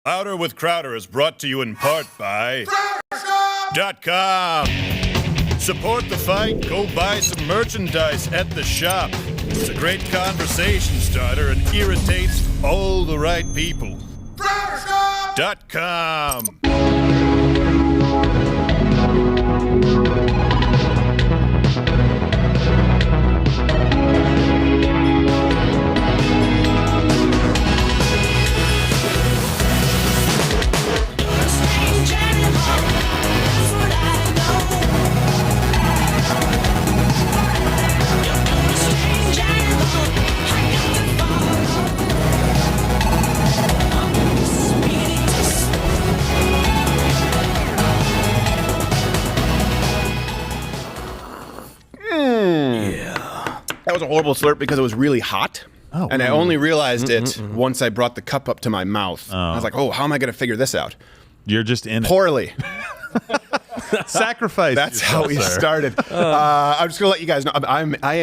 Louder with Crowder is brought to you in part by .com. Support the fight. Go buy some merchandise at the shop. It's a great conversation starter and irritates all the right people. .com. That was a horrible slurp because it was really hot. Oh, and I only realized it once I brought the cup up to my mouth. I was like, oh, how am I going to figure this out? You're just in Poorly. Sacrifice. That's yourself, how we sir. started. I'm just going to let you guys know. I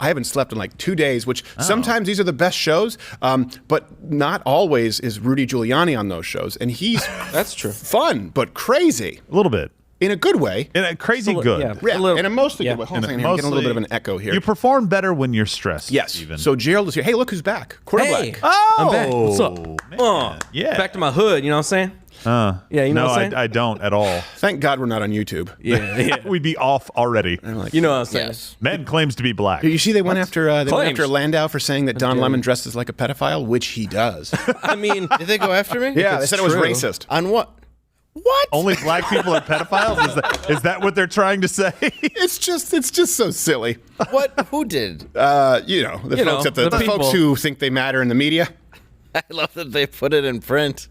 haven't slept in like 2 days, which sometimes these are the best shows, but not always is Rudy Giuliani on those shows. And he's That's true. fun, but crazy. A little bit. In a good way. In a crazy good. Yeah, in a mostly good way. Hold on, I'm Mostly- getting a little bit of an echo here. You perform better when you're stressed. Yes. Even. So Gerald is here. Hey, look who's back. Quarterback. Hey, Oh, I'm back. What's up? man. Yeah. Back to my hood, you know what I'm saying? Yeah, you know no, what I'm saying? I don't at all. Thank God we're not on YouTube. Yeah. We'd be off already. You know what I'm saying? Yes. Man claims to be black. You see, they went after Claims. Landau for saying that Don Lemon dresses like a pedophile, which he does. I mean, Did they go after me? Yeah, they said it was true. racist. On what? What? Only black people are pedophiles? Is that what they're trying to say? It's just so silly. What? Who did? The folks at the the folks people. who think they matter in the media. I love that they put it in print.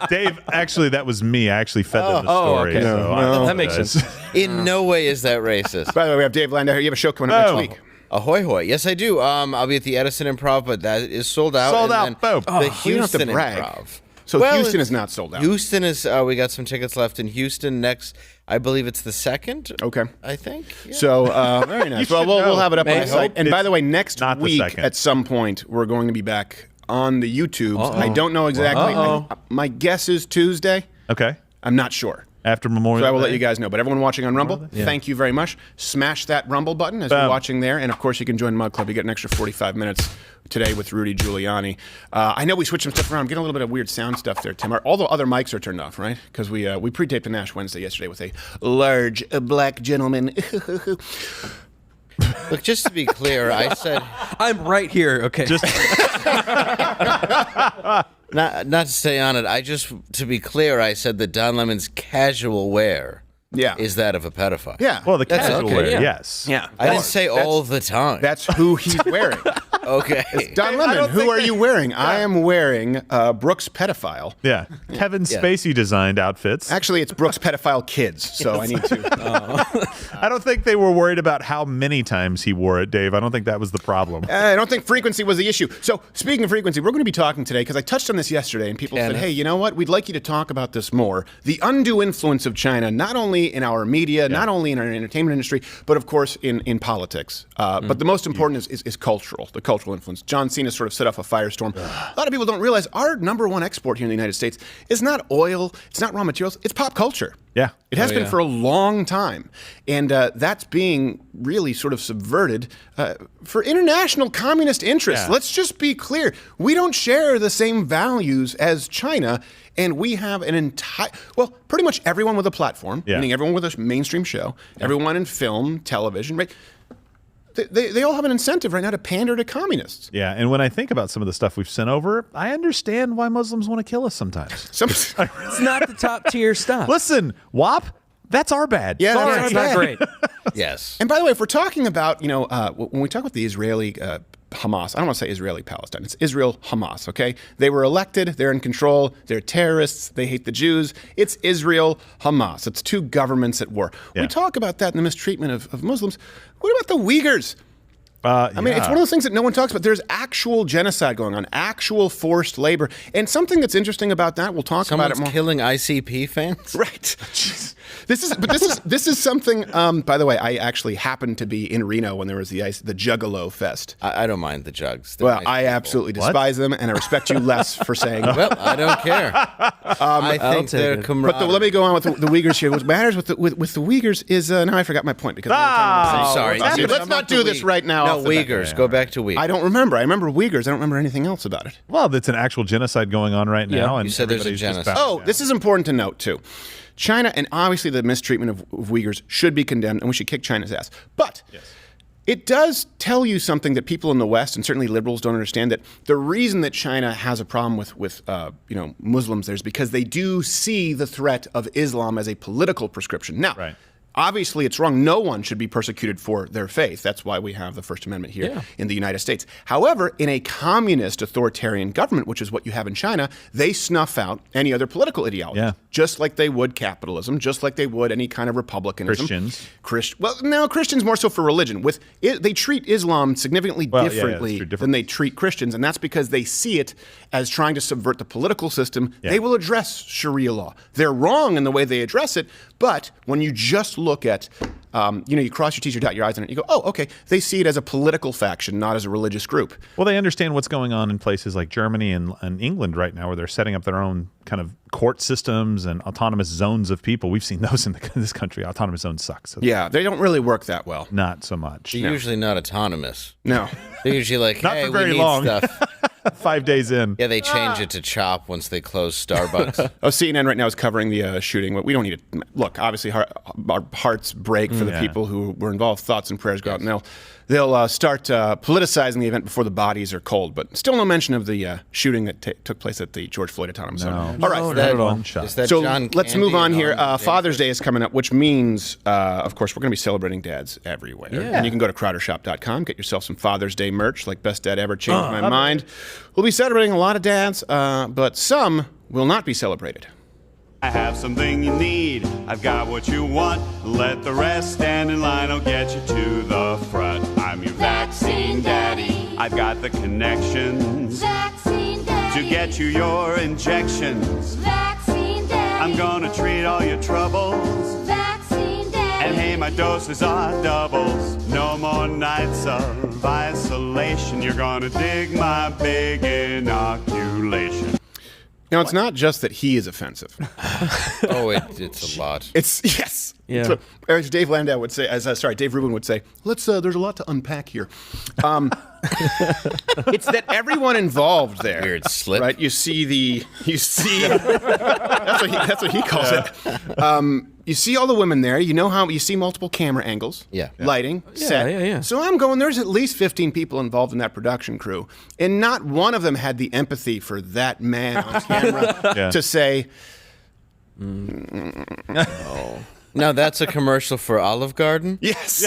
Dave, actually, that was me. I actually fed them the story. okay. So No, that makes apologize. sense. In no way is that racist. By the way, we have Dave Landau here. You have a show coming up next week. Ahoy hoy. Yes, I do. I'll be at the Edison Improv, but that is sold out. Sold And out. then Boom. The you don't have to Houston brag. Improv. So Well, Houston it's- is not sold out. Houston is. We got some tickets left in Houston next. I believe it's the 2nd. Okay. I think. Yeah. So very nice. Well, should we'll know. have it up on Man, the site. And by it's the way, next not the week second. at some point we're going to be back on the YouTubes. I don't know exactly. My guess is Tuesday. Okay. I'm not sure. After Memorial So I will Day. let you guys know. But everyone watching on Rumble, thank you very much. Smash that Rumble button as you're watching there. And, of course, you can join Mug Club. You get an extra 45 minutes today with Rudy Giuliani. I know we switched some stuff around. I'm getting a little bit of weird sound stuff there, Tim. All the other mics are turned off, right? Because we pre-taped an Ash Wednesday yesterday with a large black gentleman. Look, just to be clear, I said I'm right here. Okay. Just not to stay on it. I just to be clear, I said that Don Lemon's casual wear is that of a pedophile. Yeah. well, the That's casual okay, wear, yeah. yes. Yeah. I didn't say all the time. That's who he's wearing. okay. Don I Lemon, don't who think are you wearing? I am wearing Brooks Pedophile. Yeah. Kevin Spacey designed outfits. Actually, it's Brooks Pedophile Kids, so I need to. I don't think they were worried about how many times he wore it, Dave. I don't think that was the problem. I don't think frequency was the issue. So, speaking of frequency, we're going to be talking today, because I touched on this yesterday, and people said, hey, you know what? We'd like you to talk about this more. The undue influence of China, not only in our media, not only in our entertainment industry, but, of course, in politics. But the most important is cultural, the cultural influence. John Cena sort of set off a firestorm. A lot of people don't realize our number one export here in the United States is not oil, it's not raw materials, it's pop culture. Yeah. It has been for a long time. And that's being really sort of subverted for international communist interests. Yeah. Let's just be clear. We don't share the same values as China. And we have an entire, pretty much everyone with a platform, meaning everyone with a mainstream show, everyone in film, television, right? They all have an incentive right now to pander to communists. Yeah, and when I think about some of the stuff we've sent over, I understand why Muslims want to kill us sometimes. It's not the top tier stuff. Listen, WAP, that's our bad. Yeah, Sorry. that's It's not great. Yes. And by the way, if we're talking about, when we talk about the Israeli Hamas, I don't want to say Israeli-Palestine. It's Israel-Hamas, okay? They were elected. They're in control. They're terrorists. They hate the Jews. It's Israel-Hamas. It's two governments at war. Yeah. We talk about that in the mistreatment of Muslims. What about the Uyghurs? I mean, it's one of those things that no one talks about. There's actual genocide going on, actual forced labor. And something that's interesting about that, we'll talk about it more. Someone's killing ICP fans? Right. This is something, by the way, I actually happened to be in Reno when there was the Juggalo Fest. I don't mind the jugs. They're Well, nice I people. absolutely despise them, and I respect you less for saying Well, I don't care. I think they're But camaraderie. let me go on with the Uyghurs here. What matters with the Uyghurs is now I forgot my point because I'm sorry. let's not do this right now. No, off the bat. Uyghurs. Go back to Uyghurs. I don't remember. I remember Uyghurs. I don't remember anything else about it. Well, it's an actual genocide going on right now. And You said there's a everybody's just genocide. bowing Oh, down. this is important to note too. China, and obviously the mistreatment of Uyghurs should be condemned, and we should kick China's ass. But it does tell you something that people in the West, and certainly liberals, don't understand, that the reason that China has a problem with Muslims there is because they do see the threat of Islam as a political prescription. Now, obviously, it's wrong. No one should be persecuted for their faith. That's why we have the First Amendment here in the United States. However, in a communist authoritarian government, which is what you have in China, they snuff out any other political ideology, just like they would capitalism, just like they would any kind of republicanism. Christians. Well, no, Christians more so for religion. They treat Islam significantly differently than they treat Christians, and that's because they see it as trying to subvert the political system. They will address Sharia law. They're wrong in the way they address it, but when you just look at, you cross your T's, you dot your I's on it, you go, oh, okay, they see it as a political faction, not as a religious group. Well, they understand what's going on in places like Germany and England right now, where they're setting up their own kind of court systems and autonomous zones of people. We've seen those in this country. Autonomous zones suck. So yeah, they don't really work that well. Not so much. They're usually not autonomous. No. They're usually like, Not hey, for very we need long. stuff. 5 days in. Yeah, they change it to CHOP once they close Starbucks. CNN right now is covering the shooting. But we don't need to look. Obviously, our hearts break for the people who were involved. Thoughts and prayers go out, and they'll start politicizing the event before the bodies are cold. But still, no mention of the shooting that took place at the George Floyd Autonomous Zone. All right, Is that one shot. is that so John let's Candy move on here. James Father's Day is coming up, which means, of course, we're going to be celebrating dads everywhere. And you can go to CrowderShop.com, get yourself some Father's Day merch, like Best Dad Ever, Changed My Mind. We'll be celebrating a lot of dads, but some will not be celebrated. I have something you need. I've got what you want. Let the rest stand in line. I'll get you to the front. I'm your vaccine daddy. I've got the connections Vaccine daddy. to get you your injections. Vaccine daddy. I'm gonna treat all your troubles. Vaccine daddy. And hey, my doses are doubles. No more nights of isolation. You're gonna dig my big inoculation. Now, it's not just that he is offensive. Oh, it's a lot. It's yes. Yeah. It's what, as Dave Landau would say, Dave Rubin would say, there's a lot to unpack here. It's that everyone involved there. Weird slip. Right? You see that's what he calls it. You see all the women there. You know how you see multiple camera angles, lighting, set. Yeah. So I'm going, there's at least 15 people involved in that production crew, and not one of them had the empathy for that man on camera to say, Now that's a commercial for Olive Garden? yes,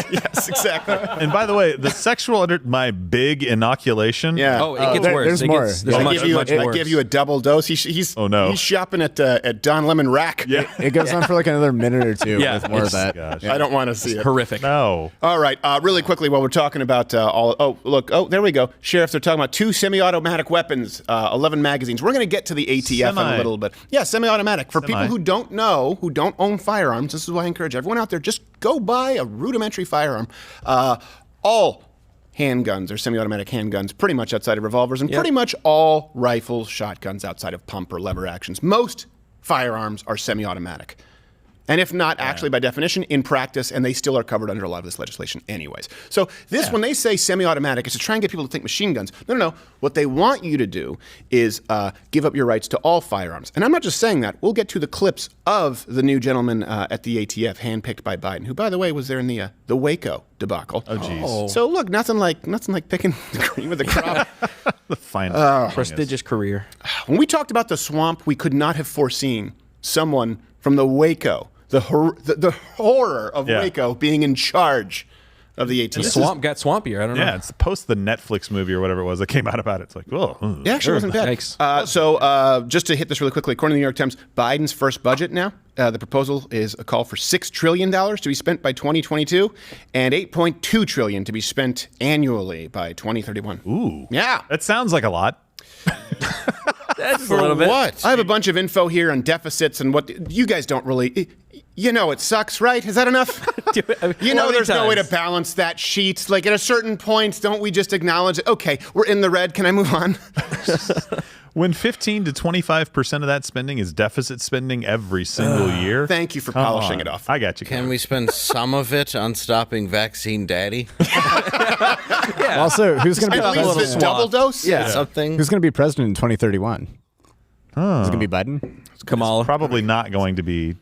exactly. And by the way, the sexual under my big inoculation. Yeah. Oh, it gets worse. there's It more. gets- Yeah. there's I much give you a double dose. He's Oh, no. He's shopping at Don Lemon Rack. Yeah. It goes on for like another minute or two Yeah, with more of it's- that. Gosh. I don't want to see it. horrific. No. All right, really quickly while we're talking about there we go. Sheriff, they're talking about 2 semi-automatic weapons, 11 magazines. We're going to get to the ATF in a little bit. Yeah, semi-automatic. For people who don't know, who don't own firearms, this is why I encourage everyone out there, just go buy a rudimentary firearm. All handguns or semi-automatic handguns, pretty much outside of revolvers, and pretty much all rifles, shotguns outside of pump or lever actions. Most firearms are semi-automatic. And if not, actually, by definition, in practice, and they still are covered under a lot of this legislation anyways. So when they say semi-automatic, it's to try and get people to think machine guns. No. What they want you to do is give up your rights to all firearms. And I'm not just saying that. We'll get to the clips of the new gentleman at the ATF, handpicked by Biden, who, by the way, was there in the Waco debacle. Oh, geez. So look, nothing like picking the cream of the crop. The finest. Prestigious career. When we talked about the swamp, we could not have foreseen someone from the Waco, the horror of Waco being in charge of the ATF. The swamp got swampier. I don't know. Yeah, it's post the Netflix movie or whatever it was that came out about it. It's like, oh, Yeah, actually wasn't bad. Yikes. So just to hit this really quickly, according to the New York Times, Biden's first budget now, the proposal is a call for $6 trillion to be spent by 2022 and $8.2 trillion to be spent annually by 2031. Ooh. Yeah. That sounds like a lot. That's a little bit. What? I have a bunch of info here on deficits and what you guys don't really. You know it sucks, right? Is that enough? You know there's no way to balance that sheet. Like at a certain point, don't we just acknowledge it? Okay, we're in the red. Can I move on? When 15 to 25% of that spending is deficit spending every single year. Thank you for polishing it off. I got you. Can we spend some of it on stopping vaccine daddy? Also, who's going to be At least president? this double dose? Yeah. Something. Who's going to be president in 2031? Is it going to be Biden? Kamala. Probably not going to be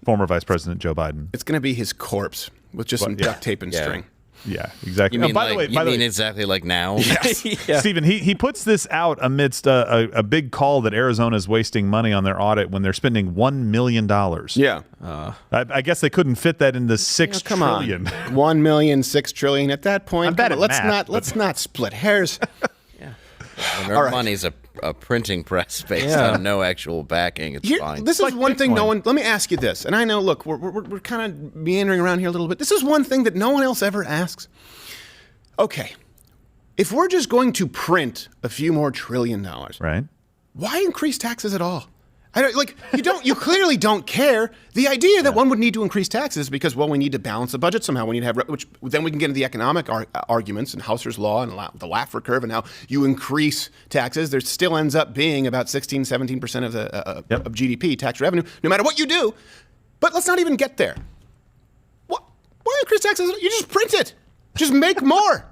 former Vice President Joe Biden. It's going to be his corpse with just some duct tape and string. Yeah, exactly. You mean, by the way, exactly like now? Yes. Stephen, he puts this out amidst a big call that Arizona is wasting money on their audit when they're spending $1 million. Yeah. I guess they couldn't fit that into $6 Come trillion. on. 1 million, 6 trillion. At that point, I'm bad come on, at math, let's not split hairs. When our money's a printing press based on no actual backing, it's fine. This is one thing no one. Let me ask you this, and I know. Look, we're kind of meandering around here a little bit. This is one thing that no one else ever asks. Okay, if we're just going to print a few more $1 trillion, Right. why increase taxes at all? I don't like you. You clearly don't care. The idea that one would need to increase taxes is because, well, we need to balance the budget somehow. We need to have, which then we can get into the economic arguments and Hauser's law and the Laffer curve and how you increase taxes. There still ends up being about 16, 17% of GDP tax revenue, no matter what you do. But let's not even get there. What? Why increase taxes? You just print it. Just make more.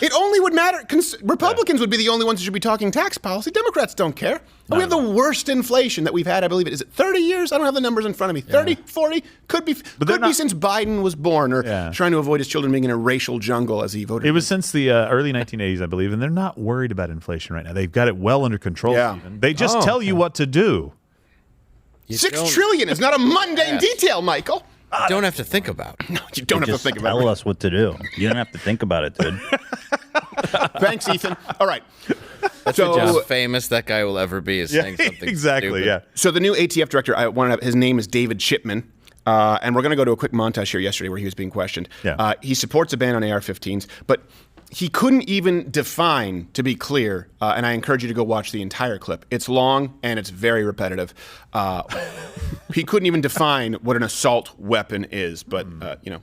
It only would matter. Republicans would be the only ones who should be talking tax policy. Democrats don't care. We have the worst inflation that we've had, I believe it. Is it 30 years? I don't have the numbers in front of me. 30, 40? Could be since Biden was born or trying to avoid his children being in a racial jungle as he voted. It was since the early 1980s, I believe, and they're not worried about inflation right now. They've got it well under control. Yeah. Stephen. They just tell you what to do. $6 trillion is not a mundane detail, Michael. You don't have to think about it. No, you don't have to think about it. Tell us what to do. You don't have to think about it, dude. Thanks, Ethan. All right. That's how famous that guy will ever be is saying something exactly. stupid. Yeah. So the new ATF director, his name is David Chipman. And we're going to go to a quick montage here yesterday where he was being questioned. Yeah. He supports a ban on AR-15s, but he couldn't even define, to be clear, and I encourage you to go watch the entire clip. It's long and it's very repetitive. He couldn't even define what an assault weapon is, but,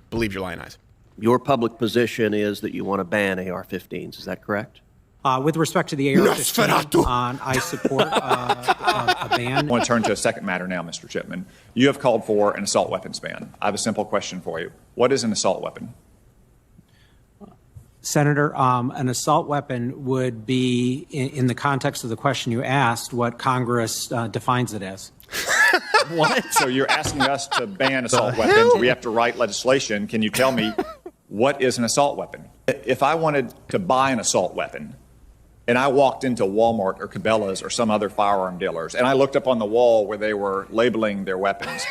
believe your lion eyes. Your public position is that you want to ban AR-15s. Is that correct? With respect to the AR-15, Nosferatu. I support a ban. I want to turn to a second matter now, Mr. Chipman. You have called for an assault weapons ban. I have a simple question for you. What is an assault weapon? Senator, an assault weapon would be, in the context of the question you asked, what Congress defines it as. What? So you're asking us to ban assault weapons. We have to write legislation. Can you tell me what is an assault weapon? If I wanted to buy an assault weapon and I walked into Walmart or Cabela's or some other firearm dealers and I looked up on the wall where they were labeling their weapons,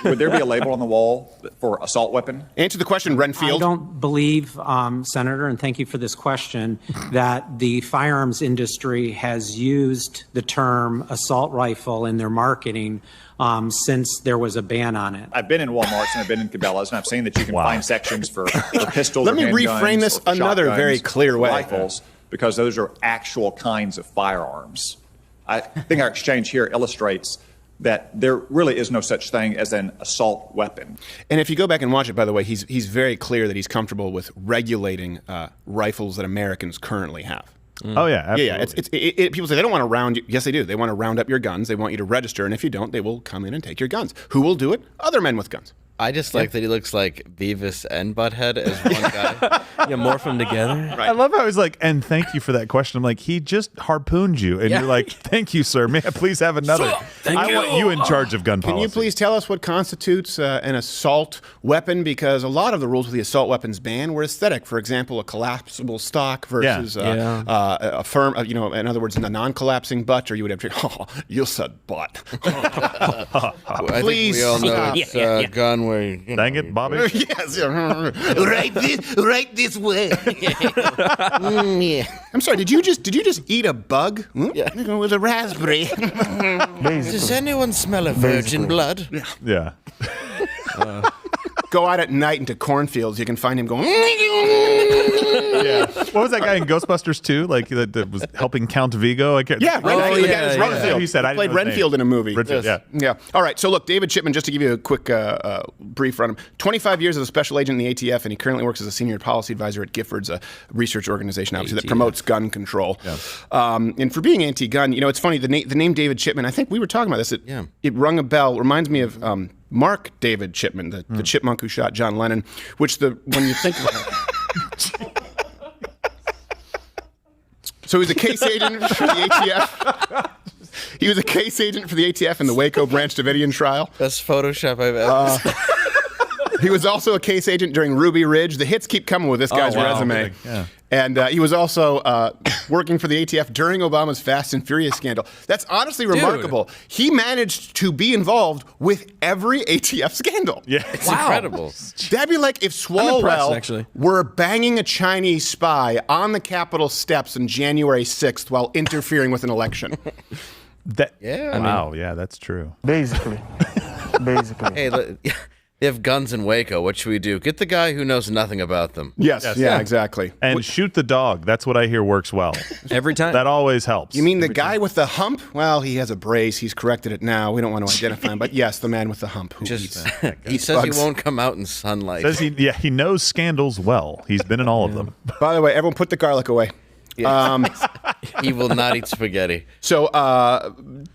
would there be a label on the wall for assault weapon? Answer the question, Renfield. I don't believe, Senator, and thank you for this question, that the firearms industry has used the term assault rifle in their marketing since there was a ban on it. I've been in Walmarts and I've been in Cabela's and I've seen that you can find sections for pistols. Let me or handguns reframe this or for another shotguns, very clear way. Rifles, because those are actual kinds of firearms. I think our exchange here illustrates that there really is no such thing as an assault weapon. And if you go back and watch it, by the way, he's very clear that he's comfortable with regulating rifles that Americans currently have. Oh, yeah, absolutely. Yeah. People say they don't want to round you. Yes, they do. They want to round up your guns. They want you to register. And if you don't, they will come in and take your guns. Who will do it? Other men with guns. I just like that he looks like Beavis and Butthead as one guy. You morph them together. Right. I love how he's like, and thank you for that question. I'm like, he just harpooned you. And you're like, thank you, sir. May I please have another? I want you in charge of gun policy. Can you please tell us what constitutes an assault weapon? Because a lot of the rules of the assault weapons ban were aesthetic. For example, a collapsible stock versus a firm, in other words, a non-collapsing butt, or you would have to, you said butt. I think we all know it's gun one where you Dang it, Bobby. Yes. right this way. Yeah. I'm sorry. Did you just eat a bug? Yeah. It was a raspberry. Does anyone smell a virgin blood? Yeah. Go out at night into cornfields. You can find him going. Yeah. What was that guy in Ghostbusters 2? Like that was helping Count Vigo? I can't. Yeah, Renfield. The guy was Renfield. He said, He played Renfield in a movie. Renfield, Yes. Yeah. All right. So look, David Chipman. Just to give you a quick brief on him. 25 years as a special agent in the ATF, and he currently works as a senior policy advisor at Gifford's, a research organization, obviously that promotes gun control. Yeah. And for being anti-gun, it's funny. The name David Chipman. I think we were talking about this. It rung a bell. Reminds me of. Mark David Chipman, the chipmunk who shot John Lennon, when you think about it. So he was a case agent for the ATF. He was a case agent for the ATF in the Waco Branch Davidian trial. Best Photoshop I've ever seen. He was also a case agent during Ruby Ridge. The hits keep coming with this guy's resume. Yeah. And he was also working for the ATF during Obama's Fast and Furious scandal. That's honestly remarkable. He managed to be involved with every ATF scandal. Yeah. It's incredible. That'd be like if Swalwell were banging a Chinese spy on the Capitol steps on January 6th while interfering with an election. Wow, yeah, that's true. Basically. Hey, they have guns in Waco. What should we do? Get the guy who knows nothing about them. Yes. Yeah, exactly. And shoot the dog. That's what I hear works well. Every time. That always helps. You mean the guy with the hump? Well, he has a brace. He's corrected it now. We don't want to identify him. But yes, the man with the hump who eats He says bugs. he won't come out in sunlight. Says he knows scandals well. He's been in all of them. By the way, everyone put the garlic away. He will not eat spaghetti. So,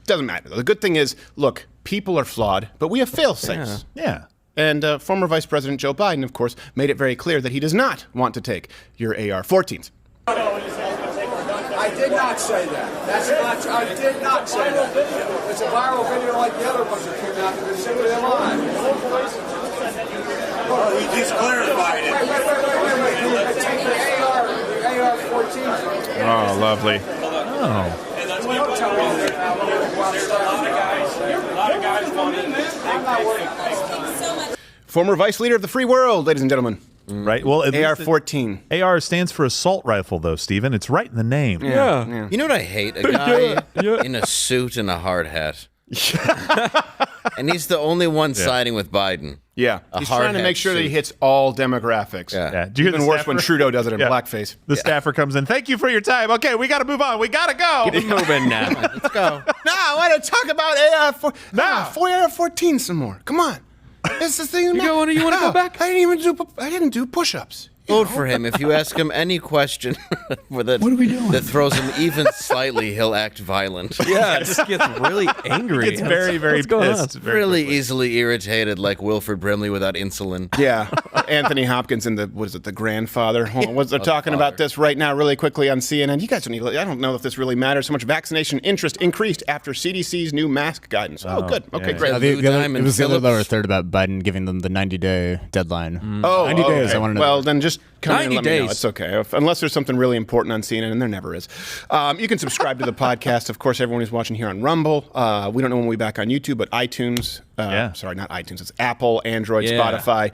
doesn't matter. The good thing is, look, people are flawed, but we have fail-safes. Yeah. And former Vice President Joe Biden, of course, made it very clear that he does not want to take your AR-14s. I did not say that. That's not true. I did not say that. It's a viral video like the other ones that came out. They're simply a lie. Well, he just clarified it. Wait. Take the AR-14s. Oh, lovely. Oh. Don't tell me that. There's a lot of guys wanting this. Former vice leader of the free world, ladies and gentlemen. Right. Well, AR-14. AR stands for assault rifle, though, Stephen. It's right in the name. Yeah. You know what I hate? A guy in a suit and a hard hat. And he's the only one siding with Biden. Yeah. He's trying to make sure that he hits all demographics. Yeah. Do you hear Even worse when Trudeau does it in blackface. The staffer comes in. Thank you for your time. Okay, we got to move on. We got to go. Keep moving now. Let's go. No, I want to talk about AR-14 some more. Come on. It's the thing. You want to go back? I didn't do push-ups. Vote for him. If you ask him any question that throws him even slightly, he'll act violent. Yeah, it just gets really angry. He gets very, very pissed. Really easily irritated, like Wilford Brimley without insulin. Yeah. Anthony Hopkins and the grandfather. Hold on, they're talking about this right now really quickly on CNN. You guys don't need, I don't know if this really matters so much. Vaccination interest increased after CDC's new mask guidance. Oh, good. Okay, great. It was the other lower third about Biden giving them the 90-day deadline. 90 days, I want to know. Well, then just come in and let 90 me know. days. It's okay. Unless there's something really important on CNN, and there never is. You can subscribe to the podcast. Of course, everyone who's watching here on Rumble. We don't know when we'll be back on YouTube, but iTunes. Sorry, not iTunes. It's Apple, Android, Spotify.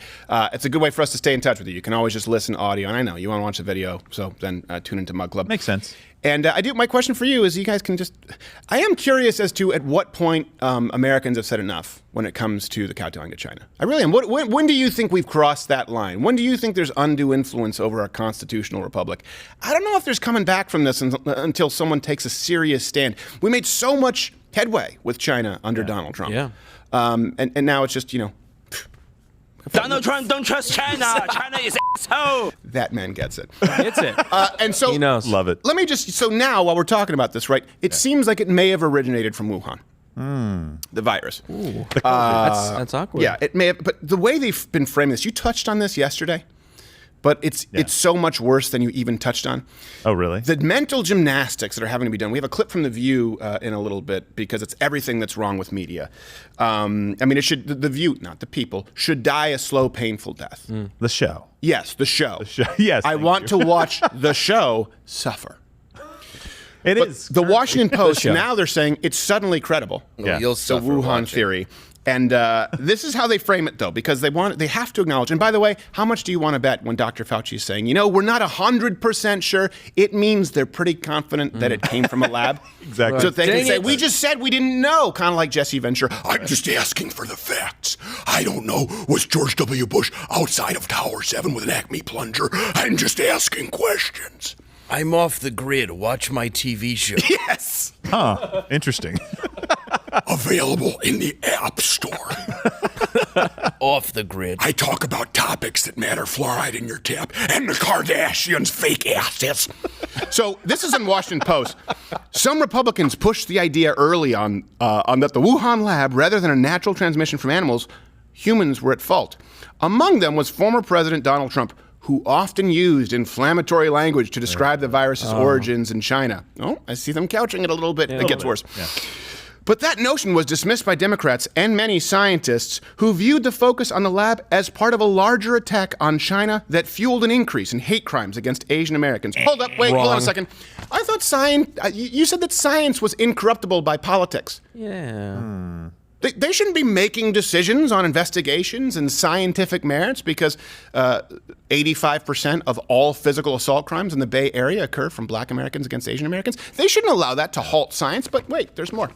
It's a good way for us to stay in touch with you. You can always just listen to audio. And I know you want to watch the video, so then tune into Mug Club. Makes sense. And my question for you is, you guys can I am curious as to at what point Americans have said enough when it comes to the kowtowing to China. I really am. When do you think we've crossed that line? When do you think there's undue influence over our constitutional republic? I don't know if there's coming back from this until someone takes a serious stand. We made so much headway with China under Donald Trump. Yeah. And now it's just, Donald Trump don't trust China. China is asshole. That man gets it. Gets it. And so He knows. Love it. Let me so now while we're talking about this, right, it seems like it may have originated from Wuhan. The virus. Ooh. That's awkward. Yeah, it may have, but the way they've been framing this, you touched on this yesterday, but it's so much worse than you even touched on. Oh, really? The mental gymnastics that are having to be done. We have a clip from The View in a little bit because it's everything that's wrong with media. I mean, The View, not the people, should die a slow, painful death. The show. Yes, the show. Yes. I want to watch the show suffer. It is. The Washington Post, now they're saying it's suddenly credible. Well, you'll the suffer Wuhan watching. theory. And this is how they frame it, though, because they have to acknowledge. And by the way, how much do you want to bet when Dr. Fauci is saying, we're not 100% sure? It means they're pretty confident that it came from a lab. Exactly. So they can say, we just said we didn't know, kind of like Jesse Ventura. I'm just asking for the facts. I don't know. Was George W. Bush outside of Tower 7 with an Acme plunger? I'm just asking questions. I'm off the grid. Watch my TV show. Yes. Huh. Interesting. Available in the App Store. Off the grid. I talk about topics that matter. Fluoride in your tap and the Kardashians' fake asses. So this is in Washington Post. Some Republicans pushed the idea early on that the Wuhan lab, rather than a natural transmission from animals, humans were at fault. Among them was former President Donald Trump, who often used inflammatory language to describe the virus's origins in China. Oh, I see them couching it a little bit. It gets worse. Yeah. But that notion was dismissed by Democrats and many scientists who viewed the focus on the lab as part of a larger attack on China that fueled an increase in hate crimes against Asian Americans. Hold up, wait, hold on a second. I thought you said that science was incorruptible by politics. Yeah. They shouldn't be making decisions on investigations and scientific merits because 85% of all physical assault crimes in the Bay Area occur from Black Americans against Asian Americans. They shouldn't allow that to halt science, but wait, there's more.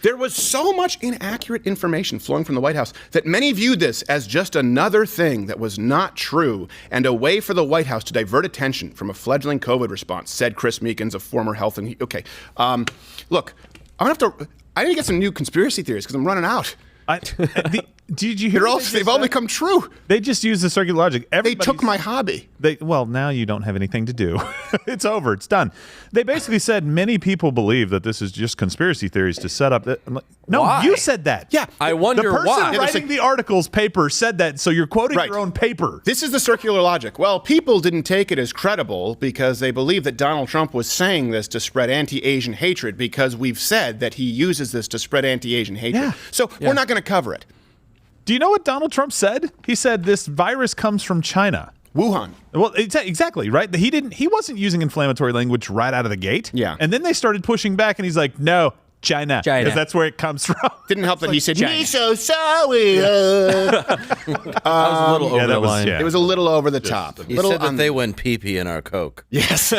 There was so much inaccurate information flowing from the White House that many viewed this as just another thing that was not true and a way for the White House to divert attention from a fledgling COVID response, said Chris Meekins, a former health and... Okay, look, I need to get some new conspiracy theories because I'm running out. Did you hear? They've all become true. They just use the circular logic. They took my hobby. Well, now you don't have anything to do. It's over. It's done. They basically said many people believe that this is just conspiracy theories to set up. No, why? You said that. Yeah. I wonder why. The person writing the article's paper said that, so you're quoting your own paper. This is the circular logic. Well, people didn't take it as credible because they believe that Donald Trump was saying this to spread anti-Asian hatred because we've said that he uses this to spread anti-Asian hatred. Yeah. So we're not going to cover it. Do you know what Donald Trump said? He said this virus comes from China. Wuhan. Well, exactly, right? He wasn't using inflammatory language right out of the gate. Yeah. And then they started pushing back and he's like, no, China. Because that's where it comes from. Didn't help that he said, me so sorry. That was a little over the line. It was a little over the top. He said that they went pee-pee in our Coke. Yes.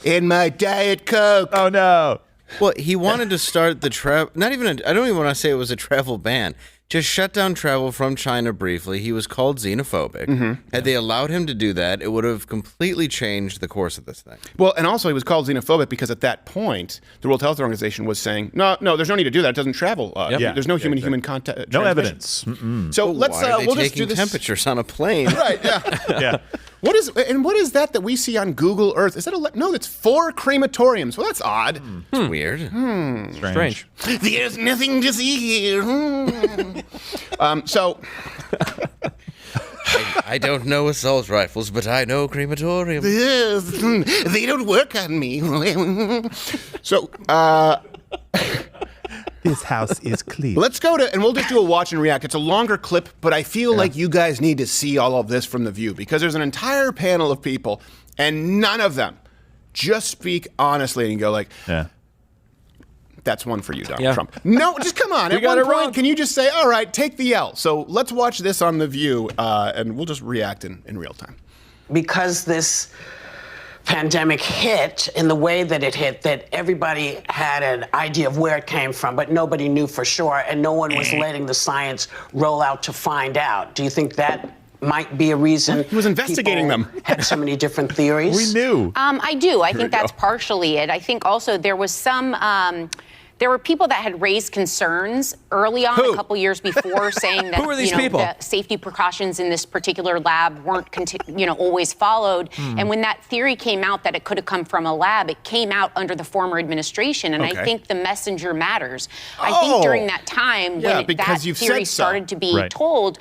In my Diet Coke. Oh, no. Well, he wanted to start the travel. I don't even want to say it was a travel ban. Just shut down travel from China briefly. He was called xenophobic. Mm-hmm. Had they allowed him to do that, it would have completely changed the course of this thing. Well, and also he was called xenophobic because at that point, the World Health Organization was saying, no, there's no need to do that. It doesn't travel. There's no human-human contact. No evidence. So let's we'll just do this. Temperatures on a plane. Right, yeah. What is that we see on Google Earth? Is that that's 4 crematoriums. Well, that's odd. It's weird. Strange. There's nothing to see here. I don't know assault rifles, but I know crematoriums. Yes, they don't work on me. So, this house is clean. Let's go to, and we'll just do a watch and react. It's a longer clip, but I feel like you guys need to see all of this from The View because there's an entire panel of people, and none of them just speak honestly and go like, that's one for you, Donald Trump. No, just come on. At one point, can you just say, all right, take the L? So let's watch this on The View, and we'll just react in real time. Because this pandemic hit in the way that it hit, that everybody had an idea of where it came from, but nobody knew for sure, and no one was letting the science roll out to find out. Do you think that might be a reason he was investigating them? Had so many different theories. We knew. I do. I think that's partially it. I think also there was some. There were people that had raised concerns early on, a couple years before, saying that the safety precautions in this particular lab weren't always followed. And when that theory came out that it could have come from a lab, it came out under the former administration. And I think the messenger matters. I think during that time when that theory started to be told,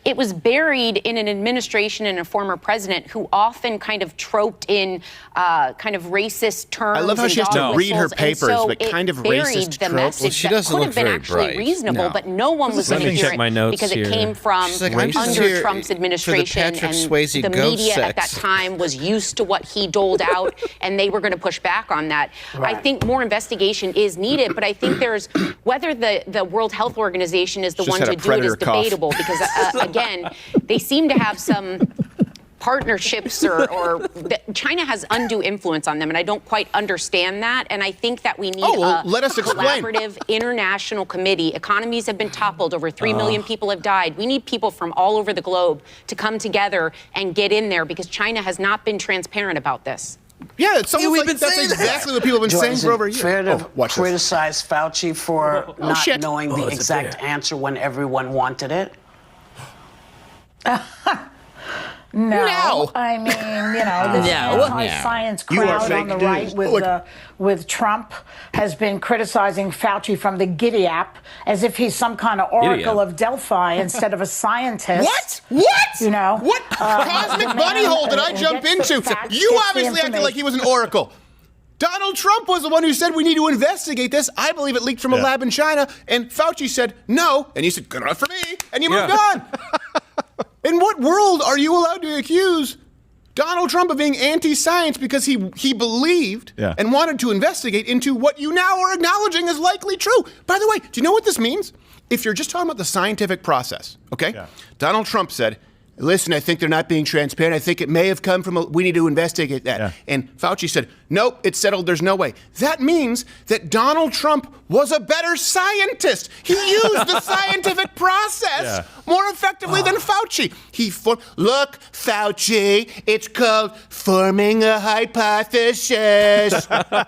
it was buried in an administration and a former president who often kind of troped in kind of racist terms. I love how and she has to dog read her whistles, and papers, so but kind of it buried racist the tropes. message Well, she that doesn't could look have been very actually bright. reasonable, No. but no one was Let going me to hear check my it notes because it here. came from She's like, I'm just under here Trump's for the administration, Patrick and Swayze the ghost media at that sex. time was used to what he doled out, and they were going to push back on that. I think more investigation is needed, but I think there's whether the World Health Organization is the Just one had to a do it predator is cough. debatable because again, they seem to have some partnerships or China has undue influence on them, and I don't quite understand that. And I think that we need let us explain. collaborative international committee. Economies have been toppled. Over 3 million people have died. We need people from all over the globe to come together and get in there because China has not been transparent about this. Yeah, it's almost like that's exactly what people have been saying Is for over a it year. fair to Watch this. criticize Fauci for not shit. knowing the exact answer when everyone wanted it? No. I mean, this anti-science crowd on the right with Trump has been criticizing Fauci from the Giddy app as if he's some kind of oracle of Delphi instead of a scientist. What? What cosmic bunny hole did I jump into? You obviously acted like he was an oracle. Donald Trump was the one who said we need to investigate this. I believe it leaked from a lab in China, and Fauci said no, and you said good enough for me, and you moved on. In what world are you allowed to accuse Donald Trump of being anti-science because he believed and wanted to investigate into what you now are acknowledging is likely true? By the way, do you know what this means? If you're just talking about the scientific process, okay? Yeah. Donald Trump said, listen, I think they're not being transparent. I think it may have come from we need to investigate that. Yeah. And Fauci said, nope, it's settled. There's no way. That means that Donald Trump was a better scientist. He used the scientific process more effectively than Fauci. Look, Fauci, it's called forming a hypothesis. And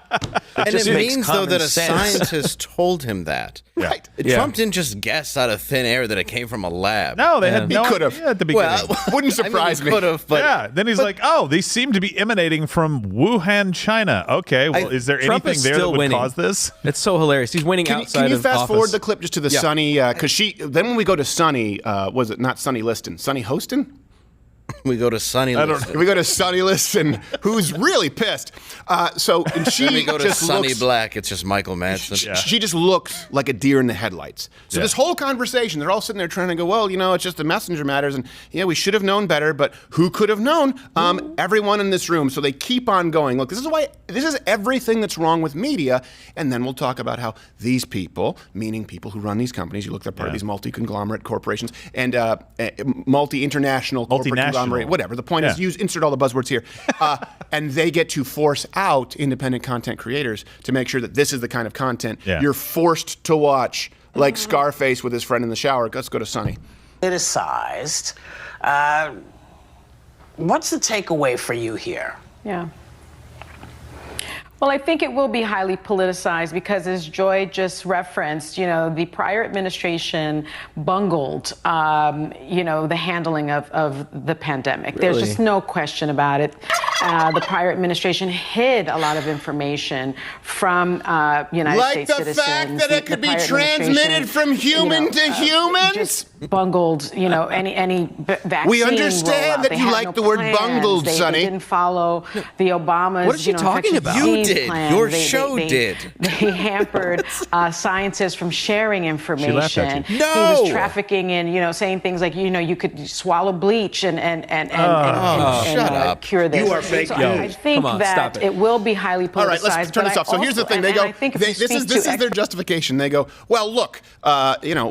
it means, though, that a scientist told him that. Right. Trump didn't just guess out of thin air that it came from a lab. No, they had no could have. idea at the beginning. Wouldn't surprise me. Could have, but then he's like, oh, these seem to be emanating from Wuhan, China. Okay, well, is there Trump anything is there that still would winning. cause this? It's so hilarious. He's winning outside Can you of fast office. forward the clip just to the Sunny? Because then when we go to Sunny, was it not Sunny Liston? Sunny Hostin? We go to Sunny Liston. We go to Sunny Liston, who's really pissed. And she Then we go to just Sunny looks, Black. It's just Michael Madsen. She just looks like a deer in the headlights. So this whole conversation, they're all sitting there trying to go, well, it's just the messenger matters, and we should have known better, but who could have known? Everyone in this room. So they keep on going. Look, this is everything that's wrong with media, and then we'll talk about how these people, meaning people who run these companies, you look, they're part of these multi-conglomerate corporations and multi-international corporate conglomerate, whatever. The point is, insert all the buzzwords here, and they get to force out independent content creators to make sure that this is the kind of content you're forced to watch, like Scarface with his friend in the shower. Let's go to Sunny. Politicized. What's the takeaway for you here? Yeah. Well, I think it will be highly politicized because, as Joy just referenced, the prior administration bungled, the handling of the pandemic. Really? There's just no question about it. The prior administration hid a lot of information from United States citizens. Like the fact that it could be transmitted from human to human? Just bungled, any vaccine. We understand rollout. that you like the word bungled, Sonny. They didn't follow the Obamas. What is she talking about? You did. Plan. Your show did. They hampered scientists from sharing information. She laughed at you. No. He was trafficking in, saying things like, you could swallow bleach and shut up. Cure this. You are fake So news. I think that it will be highly politicized. All right, let's turn this off. So here's the thing. They go, this is their justification. They go, well, look,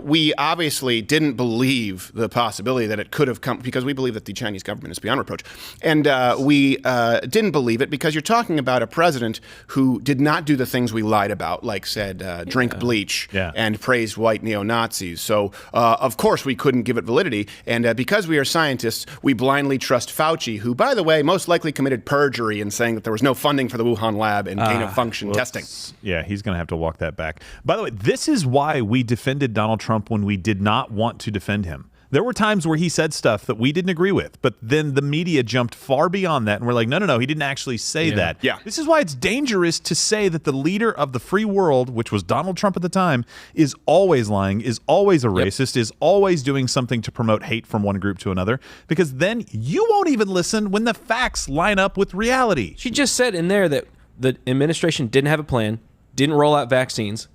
we obviously didn't believe the possibility that it could have come, because we believe that the Chinese government is beyond reproach. And we didn't believe it because you're talking about a president who did not do the things we lied about, like said, drink bleach and praised white neo-Nazis. So, of course, we couldn't give it validity. And because we are scientists, we blindly trust Fauci, who, by the way, most likely committed perjury in saying that there was no funding for the Wuhan lab and gain-of-function testing. Yeah, he's going to have to walk that back. By the way, this is why we defended Donald Trump when we did not want to defend him. There were times where he said stuff that we didn't agree with, but then the media jumped far beyond that, and we're like, no, he didn't actually say that. Yeah. This is why it's dangerous to say that the leader of the free world, which was Donald Trump at the time, is always lying, is always a racist, is always doing something to promote hate from one group to another, because then you won't even listen when the facts line up with reality. She just said in there that the administration didn't have a plan, didn't roll out vaccines.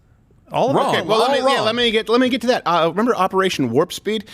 All wrong. Okay, well, let me get to that. Remember Operation Warp Speed?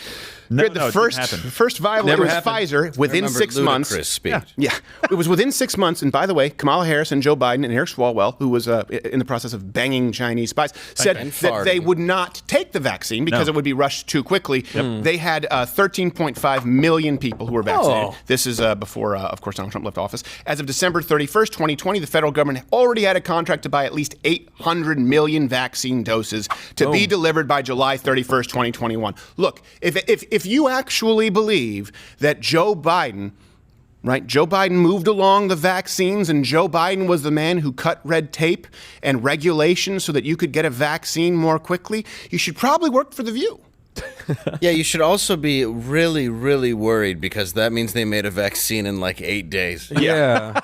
No, the first vial Never was happened. Pfizer within 6 months. Speed. Yeah, it was within 6 months. And by the way, Kamala Harris and Joe Biden and Eric Swalwell, who was in the process of banging Chinese spies, said that they would not take the vaccine because it would be rushed too quickly. They had 13.5 million people who were vaccinated. This is before, of course, Donald Trump left office. As of December 31st, 2020, the federal government already had a contract to buy at least 800 million vaccine doses to be delivered by July 31st, 2021. Look, if you actually believe that Joe Biden moved along the vaccines and Joe Biden was the man who cut red tape and regulations so that you could get a vaccine more quickly, you should probably work for The View. Yeah, you should also be really, really worried because that means they made a vaccine in like 8 days. Yeah.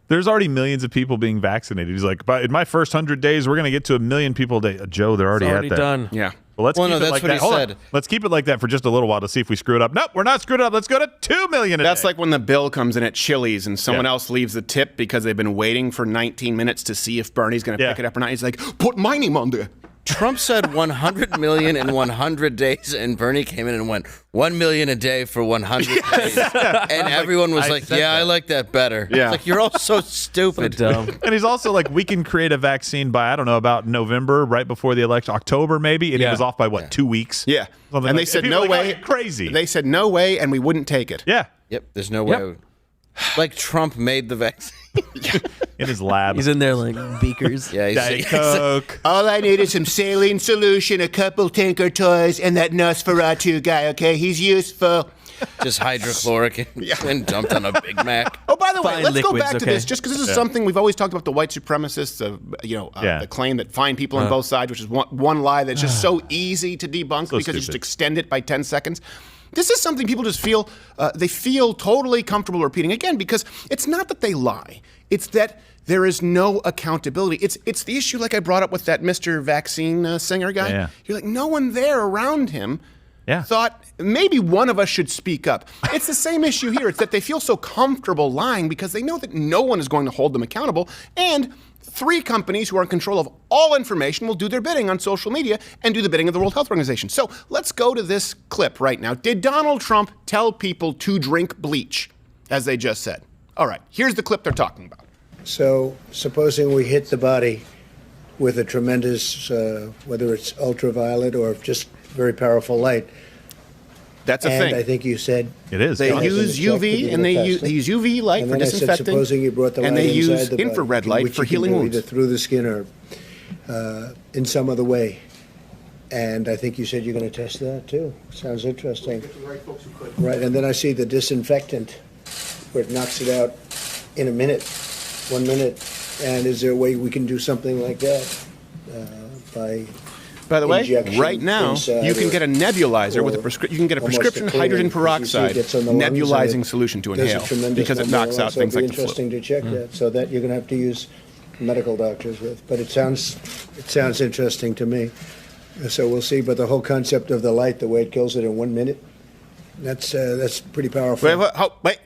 There's already millions of people being vaccinated. He's like, in my first 100 days, we're going to get to 1 million people a day. Joe, they're already at that. done. Yeah. Well, let's keep it that's like what that. he Hold on. said. Let's keep it like that for just a little while to see if we screw it up. Nope, we're not screwed up. Let's go to 2 million a That's day. like when the bill comes in at Chili's and someone else leaves the tip because they've been waiting for 19 minutes to see if Bernie's going to pick it up or not. He's like, put my name on there. Trump said 100 million in 100 days, and Bernie came in and went 1 million a day for 100 days. And everyone was like, I like that better. Yeah. It's like, you're all so stupid. So dumb. And he's also like, we can create a vaccine by, I don't know, about November, right before the election, October maybe, and he was off by, 2 weeks? Yeah. Something And like they said, and no people were way. like, crazy. They said, no way, and we wouldn't take it. Yeah. Yep, there's no way. Like Trump made the vaccine. In his lab. He's in there like beakers. Yeah, Diet Coke. All I need is some saline solution, a couple Tinker Toys, and that Nosferatu guy, okay? He's useful. Just hydrochloric and dumped on a Big Mac. Oh, by the way, Fine let's go liquids, back to okay. this, just because this is something we've always talked about, the white supremacists, the claim that fine people on both sides, which is one lie that's just so easy to debunk because you just extend it by 10 seconds. This is something people just feel, they feel totally comfortable repeating again, because it's not that they lie. It's that there is no accountability. It's the issue like I brought up with that Mr. Vaccine singer guy. Yeah. You're like, no one there around him Yeah. thought maybe one of us should speak up. It's the same issue here. It's that they feel so comfortable lying because they know that no one is going to hold them accountable. And 3 companies who are in control of all information will do their bidding on social media and do the bidding of the World Health Organization. So let's go to this clip right now. Did Donald Trump tell people to drink bleach, as they just said? All right, here's the clip they're talking about. So supposing we hit the body with a tremendous, whether it's ultraviolet or just very powerful light. That's a thing. I think you said it is. They use UV and they use UV light and for then I disinfecting. said, supposing you brought the and light they use inside the body, infrared light which for you can healing do wounds. either through the skin or in some other way. And I think you said you're going to test that too. Sounds interesting. Right, and then I see the disinfectant where it knocks it out in a minute, 1 minute. And is there a way we can do something like that By the way, injection right now you can get a nebulizer with a you can get a prescription hydrogen peroxide nebulizing solution to inhale because it knocks out things like the flu. Interesting to check that, so that you're going to have to use medical doctors with. But it sounds interesting to me. So we'll see. But the whole concept of the light, the way it kills it in 1 minute, that's pretty powerful. Wait.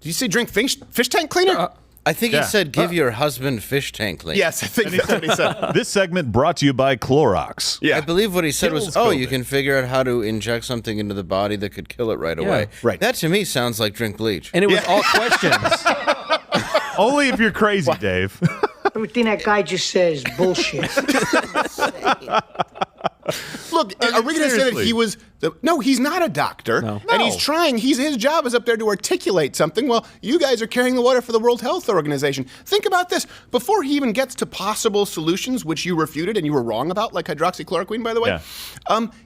Did you say drink fish tank cleaner? I think he said give your husband fish tank cleaner. Yes, I think that's what he said. This segment brought to you by Clorox. Yeah. I believe what he said was, Kills you COVID. can figure out how to inject something into the body that could kill it right away. Right. That to me sounds like drink bleach. And it was all questions. Only if you're crazy, Dave. Everything that guy just says is bullshit. Look, are we going to say that he was... No, he's not a doctor. No. And he's trying. His job is up there to articulate something. Well, you guys are carrying the water for the World Health Organization. Think about this. Before he even gets to possible solutions, which you refuted and you were wrong about, like hydroxychloroquine, by the way,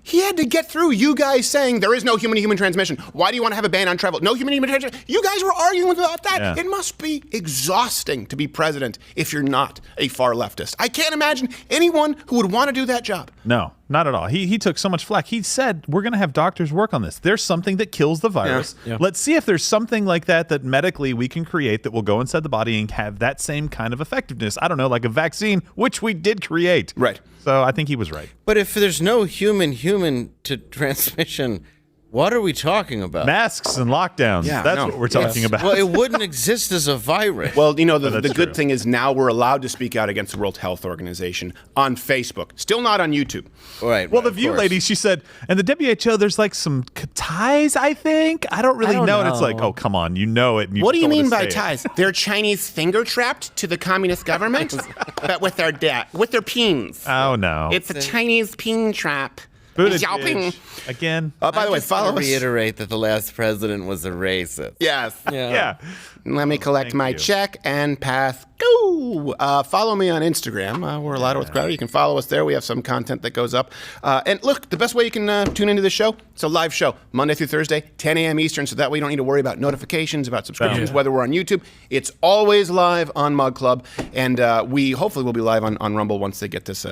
he had to get through you guys saying there is no human-to-human transmission. Why do you want to have a ban on travel? No human-to-human transmission. You guys were arguing about that. Yeah. It must be exhausting to be president if you're not a far leftist. I can't imagine anyone who would want to do that job. No, not at all. He took took so much flack. He said, we're going to have doctors work on this. There's something that kills the virus. Yeah. Let's see if there's something like that medically we can create that will go inside the body and have that same kind of effectiveness. I don't know, like a vaccine, which we did create. Right. So I think he was right. But if there's no human to transmission, what are we talking about? Masks and lockdowns. Yeah, That's no. what we're talking about. Well, it wouldn't exist as a virus. Well, you know, the that's good true. thing is now we're allowed to speak out against the World Health Organization on Facebook. Still not on YouTube. Right. Well, right, the of View course. lady, she said, and the WHO, there's like some ties, I think. I don't really know. And it's like, oh, come on, you know it. And What do you don't mean wanna by say it. ties? They're Chinese finger trapped to the communist government, but with their peens. Oh, no. It's a Chinese peen trap. Buttigieg. Again. By the way, just follow wanna us. reiterate that the last president was a racist. Yes. Yeah. Let me collect my check and pass. Go. Follow me on Instagram. We're Louder with Crowder. You can follow us there. We have some content that goes up. And look, the best way you can tune into the show, it's a live show, Monday through Thursday, 10 a.m. Eastern, so that way you don't need to worry about notifications, about subscriptions, whether we're on YouTube. It's always live on Mug Club, and we hopefully will be live on Rumble once they get this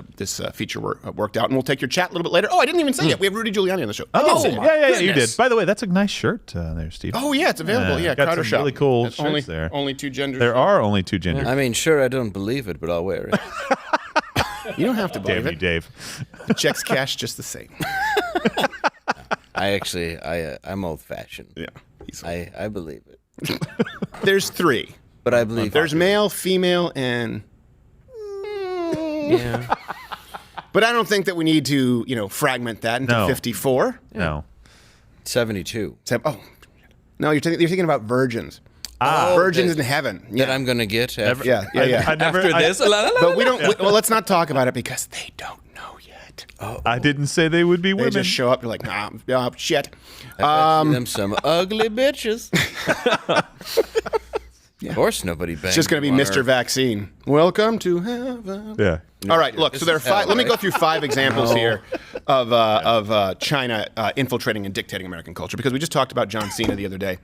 feature worked out. And we'll take your chat a little bit later. Oh, I didn't even say it. We have Rudy Giuliani on the show. Yeah, you did. By the way, that's a nice shirt there, Steve. Oh, yeah, it's available. Yeah, got Crowder some Shop. really cool It's shirts there. Only two genders. There are only two genders. I mean, sure, I don't believe it, but I'll wear it. You don't have to believe Damn you, it. Dave. The check's cash just the same. I'm old-fashioned. Yeah. I believe it. There's three. But I believe there's male, female, and yeah. But I don't think that we need to, fragment that into 54. No. 72. No, you're thinking about virgins. Virgins in heaven. That I'm going to get after. Yeah. After this, But we don't. Well, let's not talk about it because they don't know yet. I didn't say they would be They women. just show up. You're like, shit. I bet them some ugly bitches. Of course, nobody bangs. It's just going to be Mr. Vaccine. Welcome to heaven. Yeah. All right. Look. So there are five. Let me go through 5 examples No. here of China infiltrating and dictating American culture, because we just talked about John Cena the other day.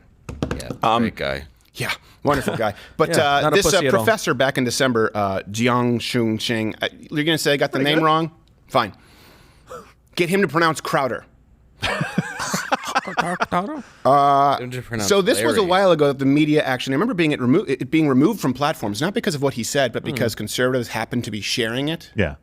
Yeah. Great guy. Yeah, wonderful guy. But not a this pussy at all. professor back in December, Jiang Shunqing, you're going to say I got the name wrong? Fine. Get him to pronounce Crowder. So this was a while ago that the media actually, I remember it being removed from platforms, not because of what he said, but because conservatives happened to be sharing it. Yeah.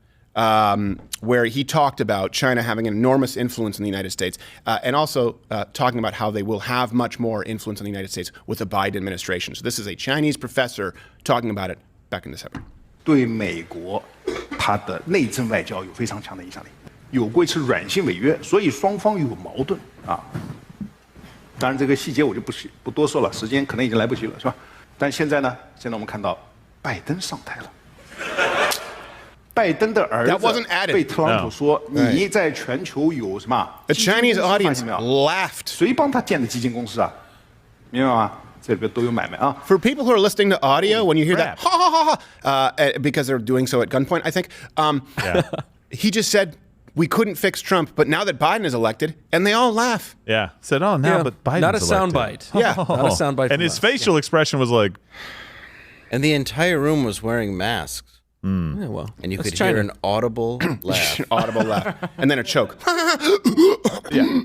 Where he talked about China having an enormous influence in the United States, and also talking about how they will have much more influence in the United States with the Biden administration. So this is a Chinese professor talking about it back in December. 对美国，它的内政外交有非常强的影响力，有过一次软性违约，所以双方有矛盾啊。当然，这个细节我就不多说了，时间可能已经来不及了，是吧？但现在呢，现在我们看到拜登上台了。拜登的儿 That wasn't 子 added. 被特朗普说 No. 你在全球有什么 The Chinese audience laughed. 谁帮他建的基金公司啊？明白吗？这里边都有买卖啊。 For people who are listening to audio, when you hear that, ha ha ha ha, because they're doing so at gunpoint, I think, he just said we couldn't fix Trump, but now that Biden is elected, and they all laugh. Yeah. Said, oh, now, Yeah, but Biden's not a elected. soundbite. Yeah. Not a soundbite. And his facial expression was like, And the entire room was wearing masks. Yeah, well, And you that's could China. hear an audible laugh. Audible laugh. And then a choke. Yeah.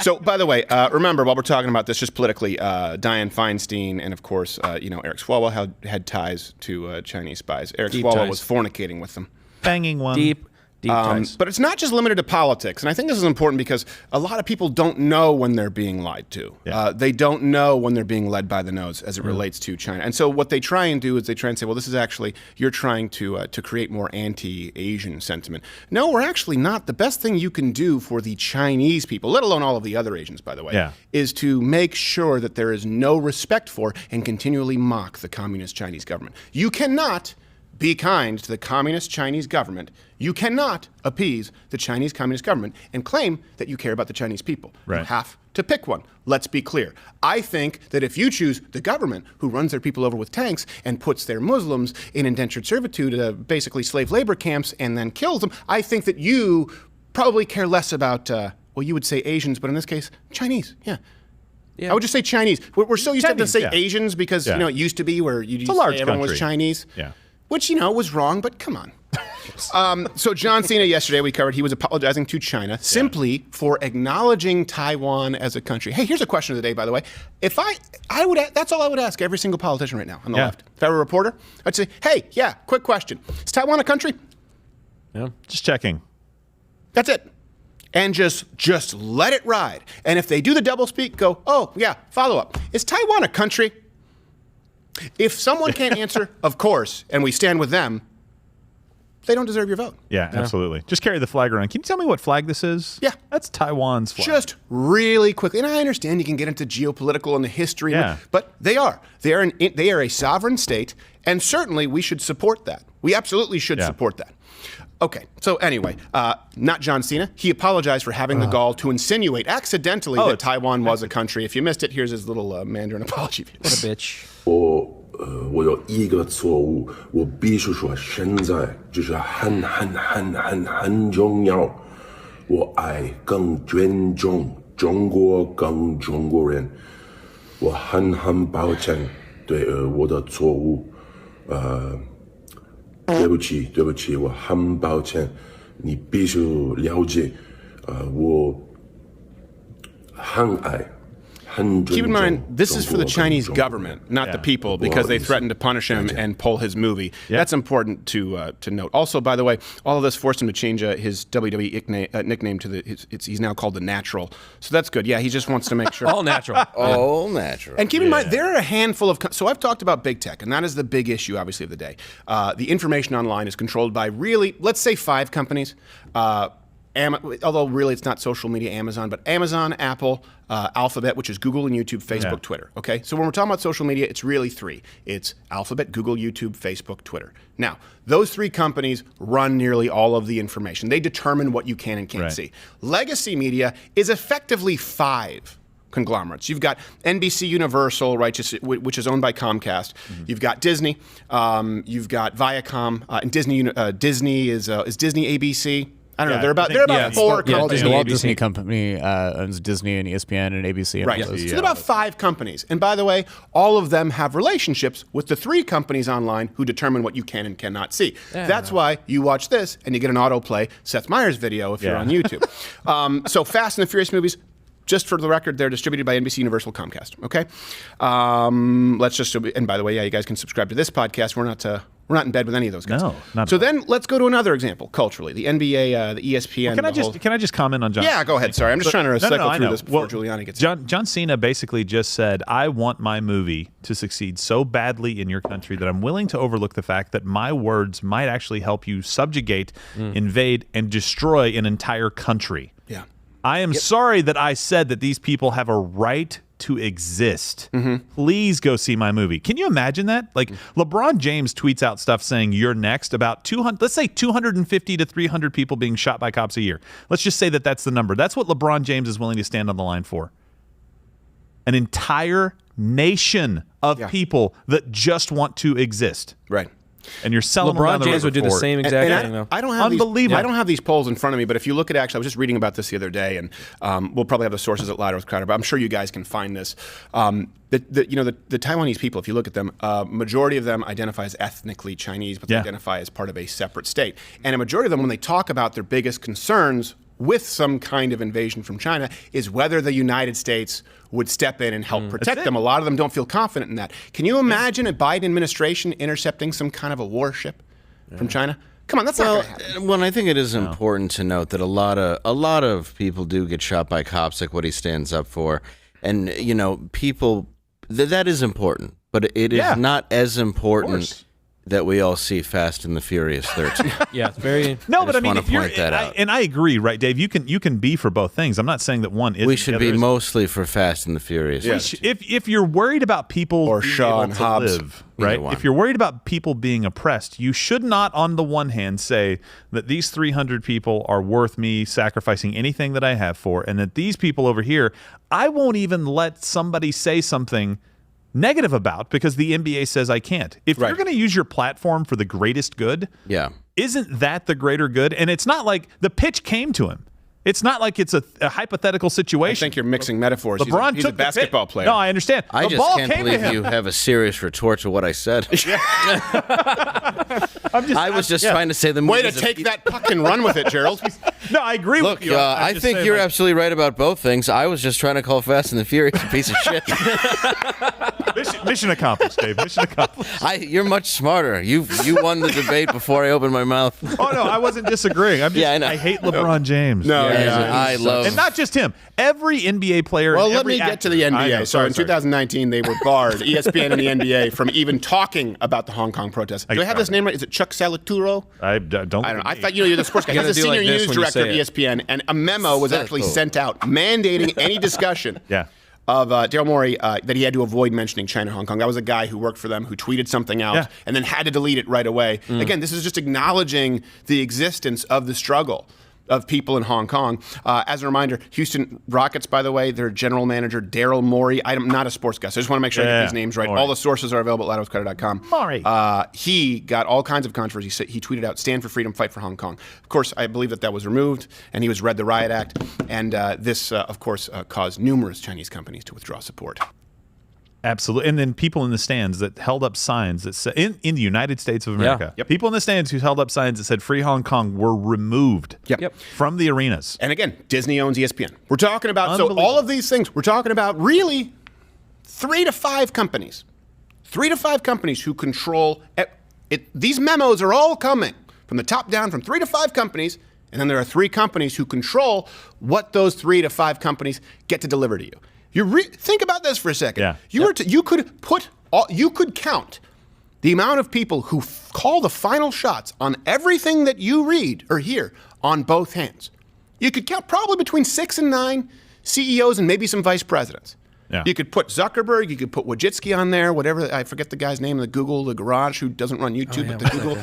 So, by the way, remember, while we're talking about this just politically, Dianne Feinstein and, of course, Eric Swalwell had ties to Chinese spies. Eric Deep Swalwell ties. was fornicating with them. banging one. Deep ties. But it's not just limited to politics. And I think this is important because a lot of people don't know when they're being lied to. They don't know when they're being led by the nose as it relates to China. And so what they try and do is they try and say, well, this is actually, you're trying to create more anti-Asian sentiment. No, we're actually not. The best thing you can do for the Chinese people, let alone all of the other Asians, by the way, is to make sure that there is no respect for and continually mock the communist Chinese government. You cannot be kind to the communist Chinese government. You cannot appease the Chinese communist government and claim that you care about the Chinese people. You have to pick one. Let's be clear. I think that if you choose the government who runs their people over with tanks and puts their Muslims in indentured servitude, basically slave labor camps, and then kills them, I think that you probably care less about, well, you would say Asians, but in this case, Chinese. Yeah. I would just say Chinese. We're so used to say Asians because, it used to be where you used to say everyone was Chinese. Yeah. Which, was wrong, but come on. So John Cena yesterday we covered, he was apologizing to China simply for acknowledging Taiwan as a country. Hey, here's a question of the day, by the way. If I would, that's all I would ask every single politician right now on the left. If I were a reporter, I'd say, hey, quick question. Is Taiwan a country? Yeah. Just checking. That's it. And just let it ride. And if they do the doublespeak, go, oh, yeah, follow up. Is Taiwan a country? If someone can't answer, of course, and we stand with them, they don't deserve your vote. Yeah, absolutely. Just carry the flag around. Can you tell me what flag this is? Yeah. That's Taiwan's flag. Just really quickly. And I understand you can get into geopolitical and the history, but they are. They are a sovereign state, and certainly we should support that. We absolutely should support that. Okay, so anyway, not John Cena. He apologized for having the gall to insinuate accidentally that Taiwan was a country. If you missed it, here's his little Mandarin apology. What a bitch. 我有一个错误，我必须说，现在就是很重要。我爱更尊重中国，更中国人。我很抱歉对我的错误，对不起，我很抱歉。你必须了解，我很爱。Keep in mind, this is for the Chinese government, not the people, because they threatened to punish him and pull his movie. That's important to note. Also, by the way, all of this forced him to change his WWE nickname to he's now called The Natural. So that's good. Yeah, he just wants to make sure. All natural. All natural. And keep in mind, there are a handful of... So I've talked about big tech, and that is the big issue, obviously, of the day. The information online is controlled by really, let's say 5 companies. Although really it's not social media, Amazon, but Amazon, Apple, Alphabet, which is Google and YouTube, Facebook, Twitter. Okay, so when we're talking about social media, it's really 3. It's Alphabet, Google, YouTube, Facebook, Twitter. Now, those 3 companies run nearly all of the information. They determine what you can and can't see. Legacy media is effectively 5 conglomerates. You've got NBC Universal, right, which is owned by Comcast. You've got Disney. You've got Viacom, and Disney is Disney ABC. I don't know. They're about 4 companies. The Walt Disney Company owns Disney and ESPN and ABC. And right. So they're about 5 companies. And by the way, all of them have relationships with the 3 companies online who determine what you can and cannot see. That's why you watch this and you get an autoplay Seth Meyers video if you're on YouTube. So Fast and the Furious movies, just for the record, they're distributed by NBC Universal Comcast. Okay. And by the way, you guys can subscribe to this podcast. We're not in bed with any of those guys. No, not so then let's go to another example culturally. The NBA, the ESPN. Well, can I just comment on John? Yeah, go ahead. Sorry, I'm just trying to cycle through this before Giuliani gets John Cena basically just said, I want my movie to succeed so badly in your country that I'm willing to overlook the fact that my words might actually help you subjugate, invade, and destroy an entire country. Yeah. I am sorry that I said that these people have a right to exist. Please go see my movie. Can you imagine that? Like LeBron James tweets out stuff saying you're next about 200, let's say 250 to 300 people being shot by cops a year. Let's just say that that's the number. That's what LeBron James is willing to stand on the line for. An entire nation of people that just want to exist. Right. And you're selling LeBron James would do the same exact thing, though. I don't have unbelievable. I don't have these polls in front of me, but if you look at I was just reading about this the other day, and we'll probably have the sources at Louder with Crowder, but I'm sure you guys can find this. The Taiwanese people, if you look at them, majority of them identify as ethnically Chinese, but they identify as part of a separate state. And a majority of them, when they talk about their biggest concerns with some kind of invasion from China, is whether the United States would step in and help protect them. A lot of them don't feel confident in that. Can you imagine a Biden administration intercepting some kind of a warship from China? Come on, that's not going to happen. Well, I think it is important to note that a lot of people do get shot by cops, like what he stands up for, and people that is important, but it is not as important that we all see Fast and the Furious 13. Yeah, it's very. No, but I mean, want to point that out. And I agree, right, Dave? You can be for both things. I'm not saying that one isn't. We should be mostly for Fast and the Furious. Yes. If you're worried about people or being Shaw able and to Hobbs, live, right? If you're worried about people being oppressed, you should not, on the one hand, say that these 300 people are worth me sacrificing anything that I have for, and that these people over here, I won't even let somebody say something negative about because the NBA says I can't. If you're going to use your platform for the greatest good, isn't that the greater good? And it's not like the pitch came to him. It's not like it's a hypothetical situation. I think you're mixing metaphors. LeBron he's took a basketball player. No, I understand. I just can't believe you have a serious retort to what I said. I was just trying to say the way to movies take that puck and run with it, Gerald. No, I agree Look, with you. I think you're absolutely right about both things. I was just trying to call Fast and the Furious a piece of shit. Mission accomplished, Dave. Mission accomplished. You're much smarter. You won the debate before I opened my mouth. Oh no, I wasn't disagreeing. I'm just, I know. I hate LeBron James. No, I love, and not just him. Every NBA player. Well, and let every me get to the actor. I NBA. know, So in 2019, they were barred, ESPN and the NBA, from even talking about the Hong Kong protests. Do I have this name right? Is it Chuck Salvatore? I don't know. I thought you're the sports guy. He's the senior news director of ESPN, and a memo was actually sent out mandating any discussion. Of Daryl Morey that he had to avoid mentioning China and Hong Kong. That was a guy who worked for them who tweeted something out and then had to delete it right away. Again, this is just acknowledging the existence of the struggle of people in Hong Kong. As a reminder, Houston Rockets, by the way, their general manager, Daryl Morey. I'm not a sports guy, so I just want to make sure I get these names right. Morey. All the sources are available at ladoscredit.com. Morey. He got all kinds of controversy. He tweeted out, "Stand for freedom, fight for Hong Kong." Of course, I believe that was removed, and he was read the Riot Act. And this, of course, caused numerous Chinese companies to withdraw support. Absolutely. And then people in the stands that held up signs that said, in the United States of America, people in the stands who held up signs that said Free Hong Kong were removed from the arenas. And again, Disney owns ESPN. We're talking about, so all of these things, we're talking about really 3 to 5 companies. 3 to 5 companies who control it. These memos are all coming from the top down from 3 to 5 companies. And then there are 3 companies who control what those 3 to 5 companies get to deliver to you. Think about this for a second. You could count the amount of people who call the final shots on everything that you read or hear on both hands. You could count probably between 6 and 9 CEOs and maybe some vice presidents. You could put Zuckerberg, you could put Wojcicki on there, whatever, I forget the guy's name, the garage who doesn't run YouTube, but the Google.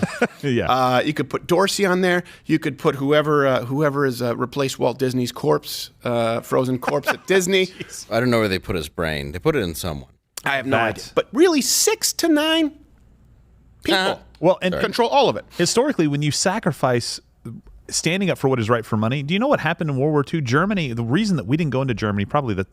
You could put Dorsey on there. You could put whoever has replaced Walt Disney's corpse, frozen corpse at Disney. I don't know where they put his brain. They put it in someone. I have no idea. But really, 6 to 9 people control all of it. Historically, when you sacrifice standing up for what is right for money, do you know what happened in World War II? Germany, the reason that we didn't go into Germany, probably the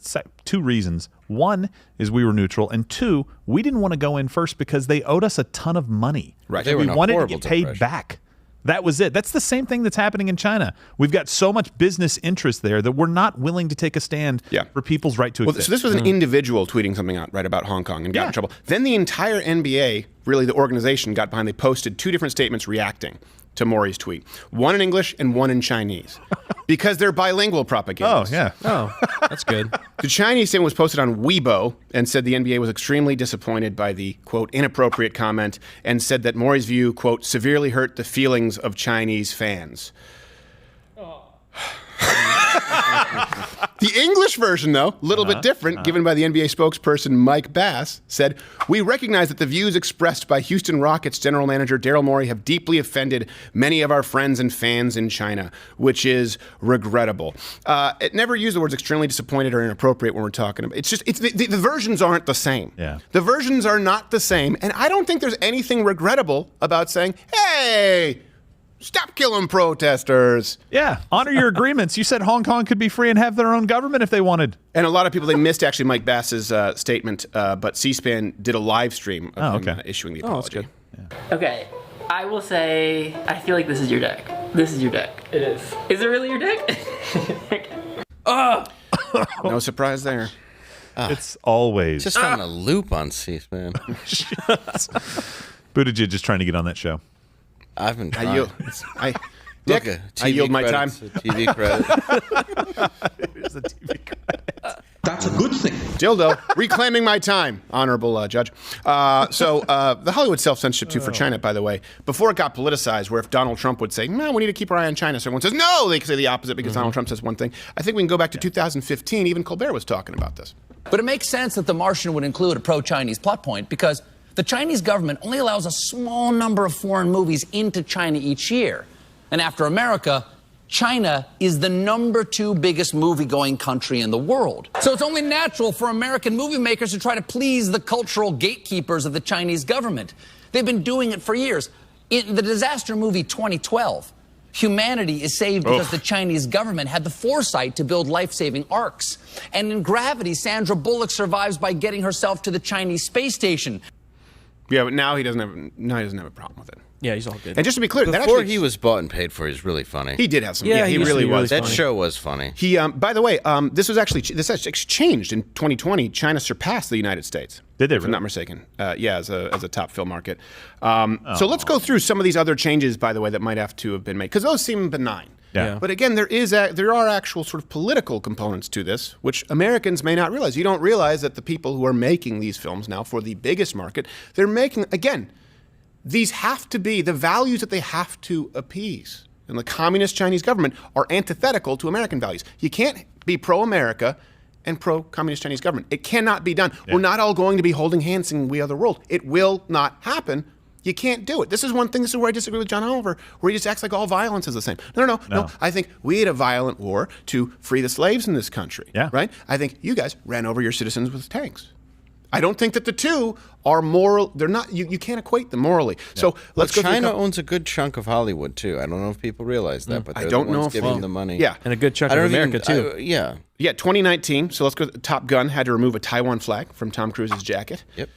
2 reasons. 1 is we were neutral, and 2, we didn't want to go in first because they owed us a ton of money. Right. We wanted to get paid back. That was it. That's the same thing that's happening in China. We've got so much business interest there that we're not willing to take a stand for people's right to exist. So this was an individual tweeting something out right about Hong Kong and got in trouble. Then the entire NBA, really the organization, got behind. They posted 2 different statements reacting to Morey's tweet. One in English and one in Chinese. Because they're bilingual propagandists. Oh, that's good. The Chinese statement was posted on Weibo and said the NBA was extremely disappointed by the, quote, inappropriate comment and said that Morey's view, quote, severely hurt the feelings of Chinese fans. The English version, though, a little bit different, given by the NBA spokesperson Mike Bass, said, "We recognize that the views expressed by Houston Rockets general manager Daryl Morey have deeply offended many of our friends and fans in China, which is regrettable." It never used the words extremely disappointed or inappropriate when we're talking about it. The versions aren't the same. The versions are not the same, and I don't think there's anything regrettable about saying, hey, stop killing protesters. Yeah, honor your agreements. You said Hong Kong could be free and have their own government if they wanted. And a lot of people, they missed actually Mike Bass's statement, but C-SPAN did a live stream of him issuing the apology. That's good. Okay, I will say, I feel like this is your deck. This is your deck. It is. Is it really your deck? No surprise there. It's always. Just on a loop on C-SPAN. Buttigieg just trying to get on that show. I've been trying. Dick, I yield my time. TV credit. Here's the TV credit. That's a good thing. Dildo, reclaiming my time, honorable judge. So the Hollywood self-censorship too for China, by the way, before it got politicized, where if Donald Trump would say, no, we need to keep our eye on China, so everyone says, no, they say the opposite because Donald Trump says one thing. I think we can go back to 2015. Even Colbert was talking about this. But it makes sense that The Martian would include a pro-Chinese plot point because the Chinese government only allows a small number of foreign movies into China each year. And after America, China is the #2 biggest movie-going country in the world. So it's only natural for American movie makers to try to please the cultural gatekeepers of the Chinese government. They've been doing it for years. In the disaster movie 2012, humanity is saved because the Chinese government had the foresight to build life-saving arcs. And in Gravity, Sandra Bullock survives by getting herself to the Chinese space station. Yeah, but now he doesn't have a problem with it. Yeah, he's all good. And just to be clear, before he was bought and paid for, he's really funny. He did have some. Yeah, he really was. That show was funny. He, by the way, this actually changed in 2020. China surpassed the United States. Did they? If I'm not mistaken. Yeah, as a top film market. So let's go through some of these other changes, by the way, that might have to have been made because those seem benign. Yeah. But again, there are actual sort of political components to this, which Americans may not realize. You don't realize that the people who are making these films now for the biggest market, they're making, again, these have to be the values that they have to appease. And the communist Chinese government are antithetical to American values. You can't be pro-America and pro-communist Chinese government. It cannot be done. Yeah. We're not all going to be holding hands saying we are the world. It will not happen. You can't do it. This is one thing, this is where I disagree with John Oliver, where he just acts like all violence is the same. No. I think we had a violent war to free the slaves in this country. Yeah. Right? I think you guys ran over your citizens with tanks. I don't think that the two are moral. They're not. You can't equate them morally. Yeah. So let's go. China owns a good chunk of Hollywood too. I don't know if people realize that, but I don't know if giving the money. Yeah, and a good chunk of America too. Yeah. 2019. So let's go. Top Gun had to remove a Taiwan flag from Tom Cruise's jacket. Yep.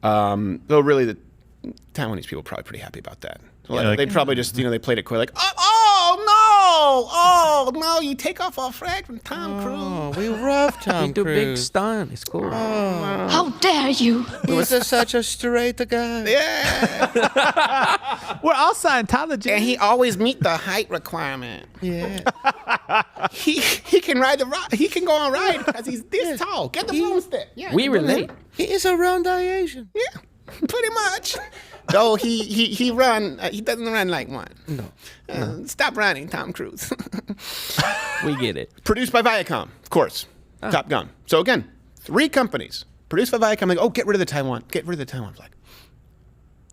Though really, the Taiwanese people are probably pretty happy about that. Yeah, they'd probably just they played it quite like oh no, you take off our flag from Tom Cruise. Oh, we love Tom Cruise. He do big stunt. It's cool. How dare you? He's such a straight guy. Yeah. We're all Scientology. And he always meet the height requirement. Yeah. he can ride the ride. He can go on ride because he's this tall. Get the broomstick. Yeah. We relate. He is a round Asian. Yeah. Pretty much. Though he run, he doesn't run like one. No. Stop running, Tom Cruise. We get it. Produced by Viacom, of course. Top Gun. So again, 3 companies produced by Viacom. Like, get rid of the Taiwan flag.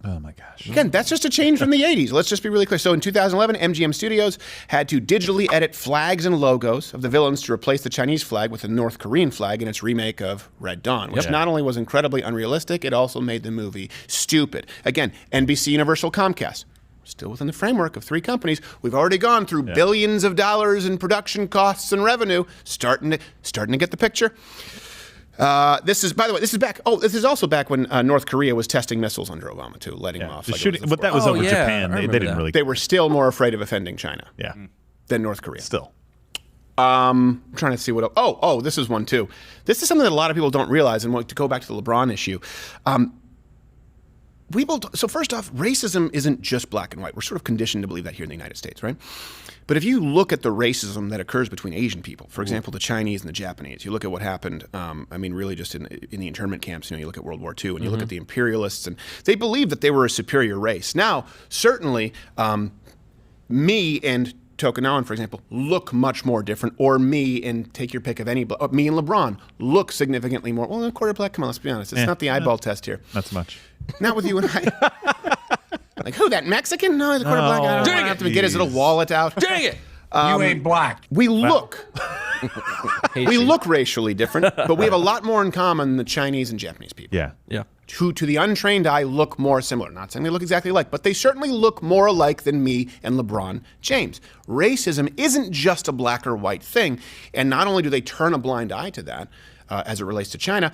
Oh my gosh. Again, that's just a change from the 80s. Let's just be really clear. So in 2011, MGM Studios had to digitally edit flags and logos of the villains to replace the Chinese flag with the North Korean flag in its remake of Red Dawn, which not only was incredibly unrealistic, it also made the movie stupid. Again, NBC Universal Comcast. Still within the framework of 3 companies. We've already gone through billions of dollars in production costs and revenue. Starting to get the picture. This is, by the way, this is back. Oh, this is also back when North Korea was testing mississiles under Obama too, letting them off. Like shooting, but that was over Japan. They didn't really. They were still more afraid of offending China. Yeah. Than North Korea. Still. I'm trying to see what else. Oh, this is one too. This is something that a lot of people don't realize, and to go back to the LeBron issue. So first off, racism isn't just black and white. We're sort of conditioned to believe that here in the United States, right? But if you look at the racism that occurs between Asian people, for example, the Chinese and the Japanese, you look at what happened, really just in the internment camps, you look at World War II, and you look at the imperialists, and they believed that they were a superior race. Now, certainly, me and Tokunawan, for example, look much more different, or me and take your pick of any, me and LeBron look significantly more, well, a quarter black, come on, let's be honest. It's not the eyeball test here. Not so much. Not with you and I. Like, who, that Mexican? No, the quarter black. I don't have to get his little wallet out. Dang it! You ain't black. We look. We look racially different, but we have a lot more in common than the Chinese and Japanese people. Yeah. Who, to the untrained eye, look more similar. Not saying they look exactly alike, but they certainly look more alike than me and LeBron James. Racism isn't just a black or white thing, and not only do they turn a blind eye to that as it relates to China,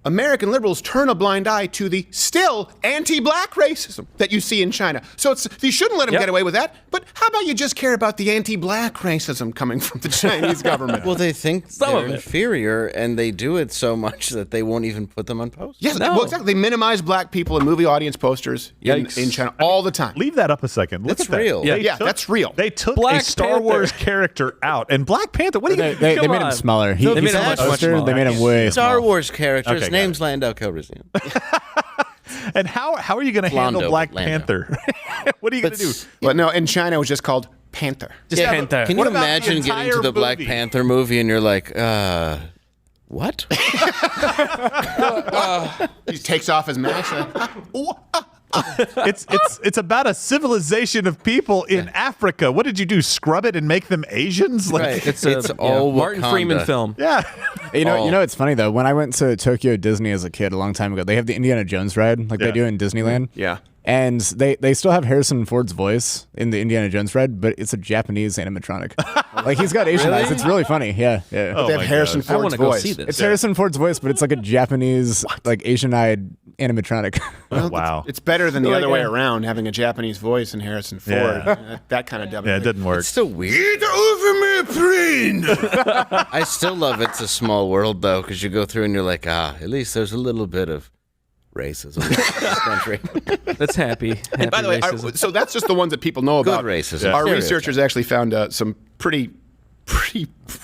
American liberals turn a blind eye to the still anti-black racism that you see in China. So you shouldn't let them get away with that. But how about you just care about the anti-black racism coming from the Chinese government? Well, they think they're inferior, and they do it so much that they won't even put them on posters. Yes, well, exactly. They minimize black people in movie audience posters in China all the time. Leave that up a second. Look at that. Real. Yeah, that's real. They took a Star Wars character out, and Black Panther. What do you? They made him smaller. They made him much smaller. They made him way Star Wars character. His name's Lando Calrissian. And how are you going to handle Black Panther? What are you going to do? Well, no, in China it was just called Panther. Just Panther. Can you imagine getting to the Black Panther movie and you're like, what? He takes off his mask. It's about a civilization of people in Africa. What did you do? Scrub it and make them Asians? Right. It's all Martin Freeman film. Yeah. You know, it's funny though. When I went to Tokyo Disney as a kid a long time ago, they have the Indiana Jones ride like they do in Disneyland. Yeah. And they still have Harrison Ford's voice in the Indiana Jones ride, but it's a Japanese animatronic. Like he's got Asian eyes. It's really funny. Yeah. But they have Harrison Ford's voice. It's Harrison Ford's voice, but it's like a Japanese, like Asian-eyed animatronic. Well, wow. It's better than the other way around, having a Japanese voice and Harrison Ford. Yeah. That kind of dubbing. Yeah, it didn't work. It's still weird. Get over me, plane! I still love It's a Small World, though, because you go through and you're like, at least there's a little bit of racism in this country. That's happy. And by the way, so that's just the ones that people know about. Good racism. Our Yeah. researchers actually found some pretty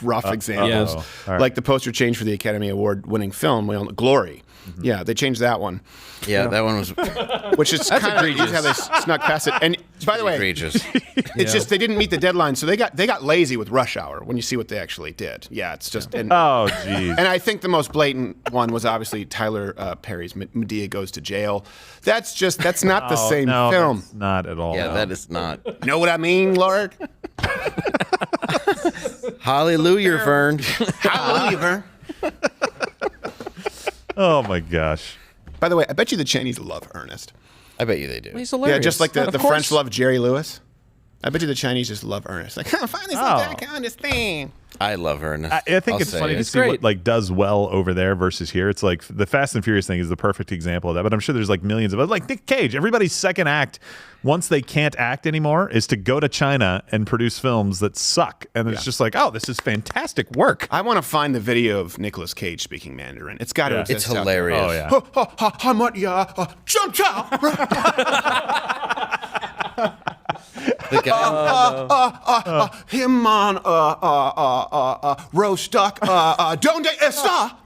rough examples. All right. Like the poster change for the Academy Award winning film, Glory. Yeah, they changed that one. Yeah, that one was... Which is That's kind of egregious. how they snuck past it. And by the way, egregious. It's just they didn't meet the deadline, so they got lazy with Rush Hour when you see what they actually did. Yeah, it's just... And, Oh, geez. and I think the most blatant one was obviously Tyler Perry's Medea Goes to Jail. That's not the same film. That's not at all. Yeah, that is not. You know what I mean, Lord? Hallelujah, Vern. Hallelujah, Vern. Oh, my gosh. By the way, I bet you the Chinese love Ernest. I bet you they do. He's hilarious. Yeah, just like the Of French course. love Jerry Lewis. I bet you the Chinese just love Ernest. Like, finally something I can understand. I love Ernest. I think I'll it's say funny it. to see what like does well over there versus here. It's like the Fast and Furious thing is the perfect example of that. But I'm sure there's like millions of it. Like Nick Cage, everybody's second act, once they can't act anymore, is to go to China and produce films that suck. And it's just like, oh, this is fantastic work. I want to find the video of Nicolas Cage speaking Mandarin. It's got to exist. It's hilarious. Oh, yeah. Jump chow. The guy. Him on roast duck. Donde está?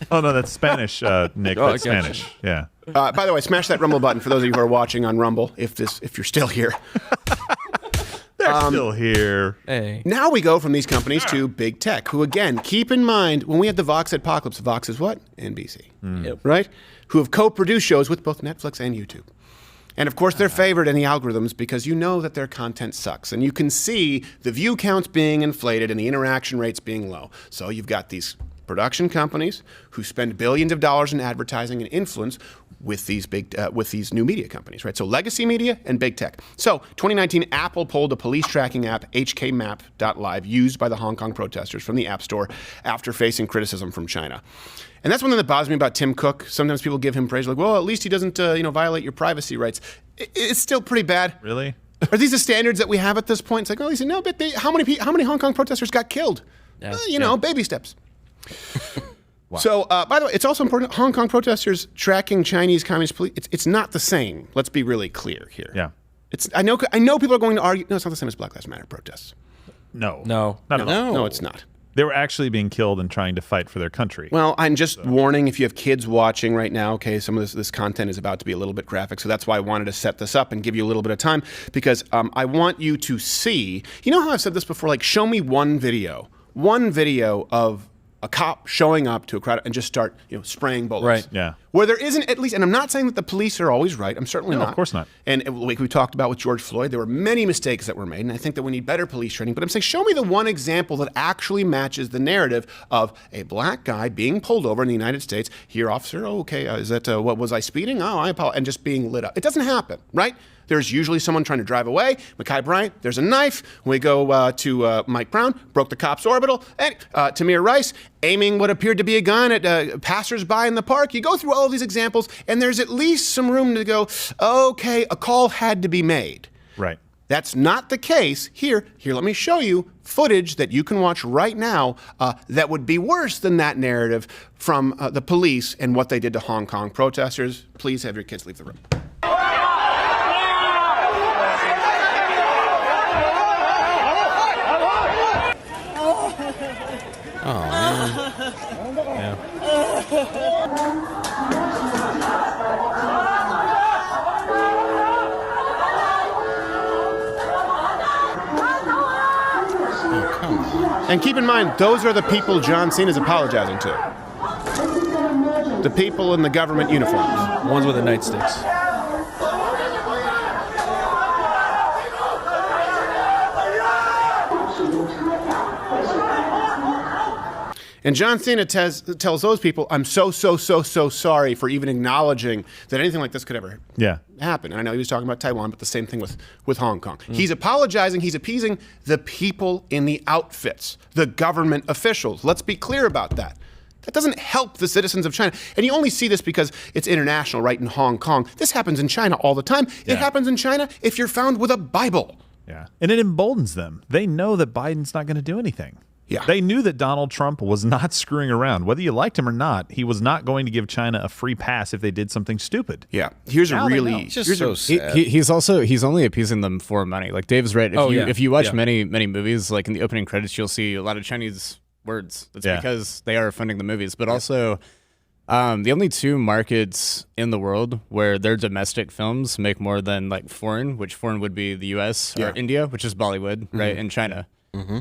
Oh, no, that's Spanish, Nick. Oh, That's I gotcha. Spanish. Yeah. By the way, smash that Rumble button for those of you who are watching on Rumble. If you're still here. They're still here. Hey. Now we go from these companies to big tech, who again, keep in mind, when we had the Vox Apocalypse, Vox is what? NBC. Yep. Right? Who have co-produced shows with both Netflix and YouTube. And of course, they're favored in the algorithms because you know that their content sucks. And you can see the view counts being inflated and the interaction rates being low. So you've got these production companies who spend billions of dollars in advertising and influence with these with these new media companies, right? So legacy media and big tech. So 2019, Apple pulled a police tracking app, HKMap.live, used by the Hong Kong protesters from the App Store after facing criticism from China. And that's one thing that bothers me about Tim Cook. Sometimes people give him praise, like, well, at least he doesn't violate your privacy rights. It's still pretty bad. Really? Are these the standards that we have at this point? It's like, oh, he said, no, but how many Hong Kong protesters got killed? Yeah. Baby steps. Wow. So, by the way, it's also important. Hong Kong protesters tracking Chinese Communist police. It's not the same. Let's be really clear here. Yeah. I know people are going to argue. No, it's not the same as Black Lives Matter protests. No, No. not at all. No, it's not. They were actually being killed and trying to fight for their country. Well, I'm just warning if you have kids watching right now, okay, some of this content is about to be a little bit graphic, so that's why I wanted to set this up and give you a little bit of time, because I want you to see, you know how I've said this before, like show me one video of a cop showing up to a crowd and just start, spraying bullets. Right. Yeah. Where there isn't at least, and I'm not saying that the police are always right. I'm certainly not. Of course not. And like we talked about with George Floyd, there were many mistakes that were made, and I think that we need better police training. But I'm saying, show me the one example that actually matches the narrative of a black guy being pulled over in the United States. Here, officer, is that, what was I speeding? Oh, I apologize. And just being lit up. It doesn't happen, right? There's usually someone trying to drive away. Mekhi Bryant, there's a knife. We go to Mike Brown, broke the cop's orbital. And Tamir Rice, aiming what appeared to be a gun at passersby in the park. You go through all of these examples, and there's at least some room to go, okay, a call had to be made. Right. That's not the case here. Here, let me show you footage that you can watch right now that would be worse than that narrative from the police and what they did to Hong Kong protesters. Please have your kids leave the room. Oh, man. Oh, come on. And keep in mind, those are the people John Cena's apologizing to. The people in the government uniforms. Ones with the nightsticks. And John Cena tells those people, I'm so sorry for even acknowledging that anything like this could ever happen. And I know he was talking about Taiwan, but the same thing with Hong Kong. He's apologizing. He's appeasing the people in the outfits, the government officials. Let's be clear about that. That doesn't help the citizens of China. And you only see this because it's international, right, in Hong Kong. This happens in China all the time. It happens in China if you're found with a Bible. Yeah. And it emboldens them. They know that Biden's not going to do anything. Yeah. They knew that Donald Trump was not screwing around. Whether you liked him or not, he was not going to give China a free pass if they did something stupid. Yeah. Here's now a really... Just so sad. He's only appeasing them for money. Like Dave's right. If you watch many movies, like in the opening credits, you'll see a lot of Chinese words. That's because they are funding the movies. But also, the only two markets in the world where their domestic films make more than like foreign, which foreign would be the U.S. or India, which is Bollywood, right, and China.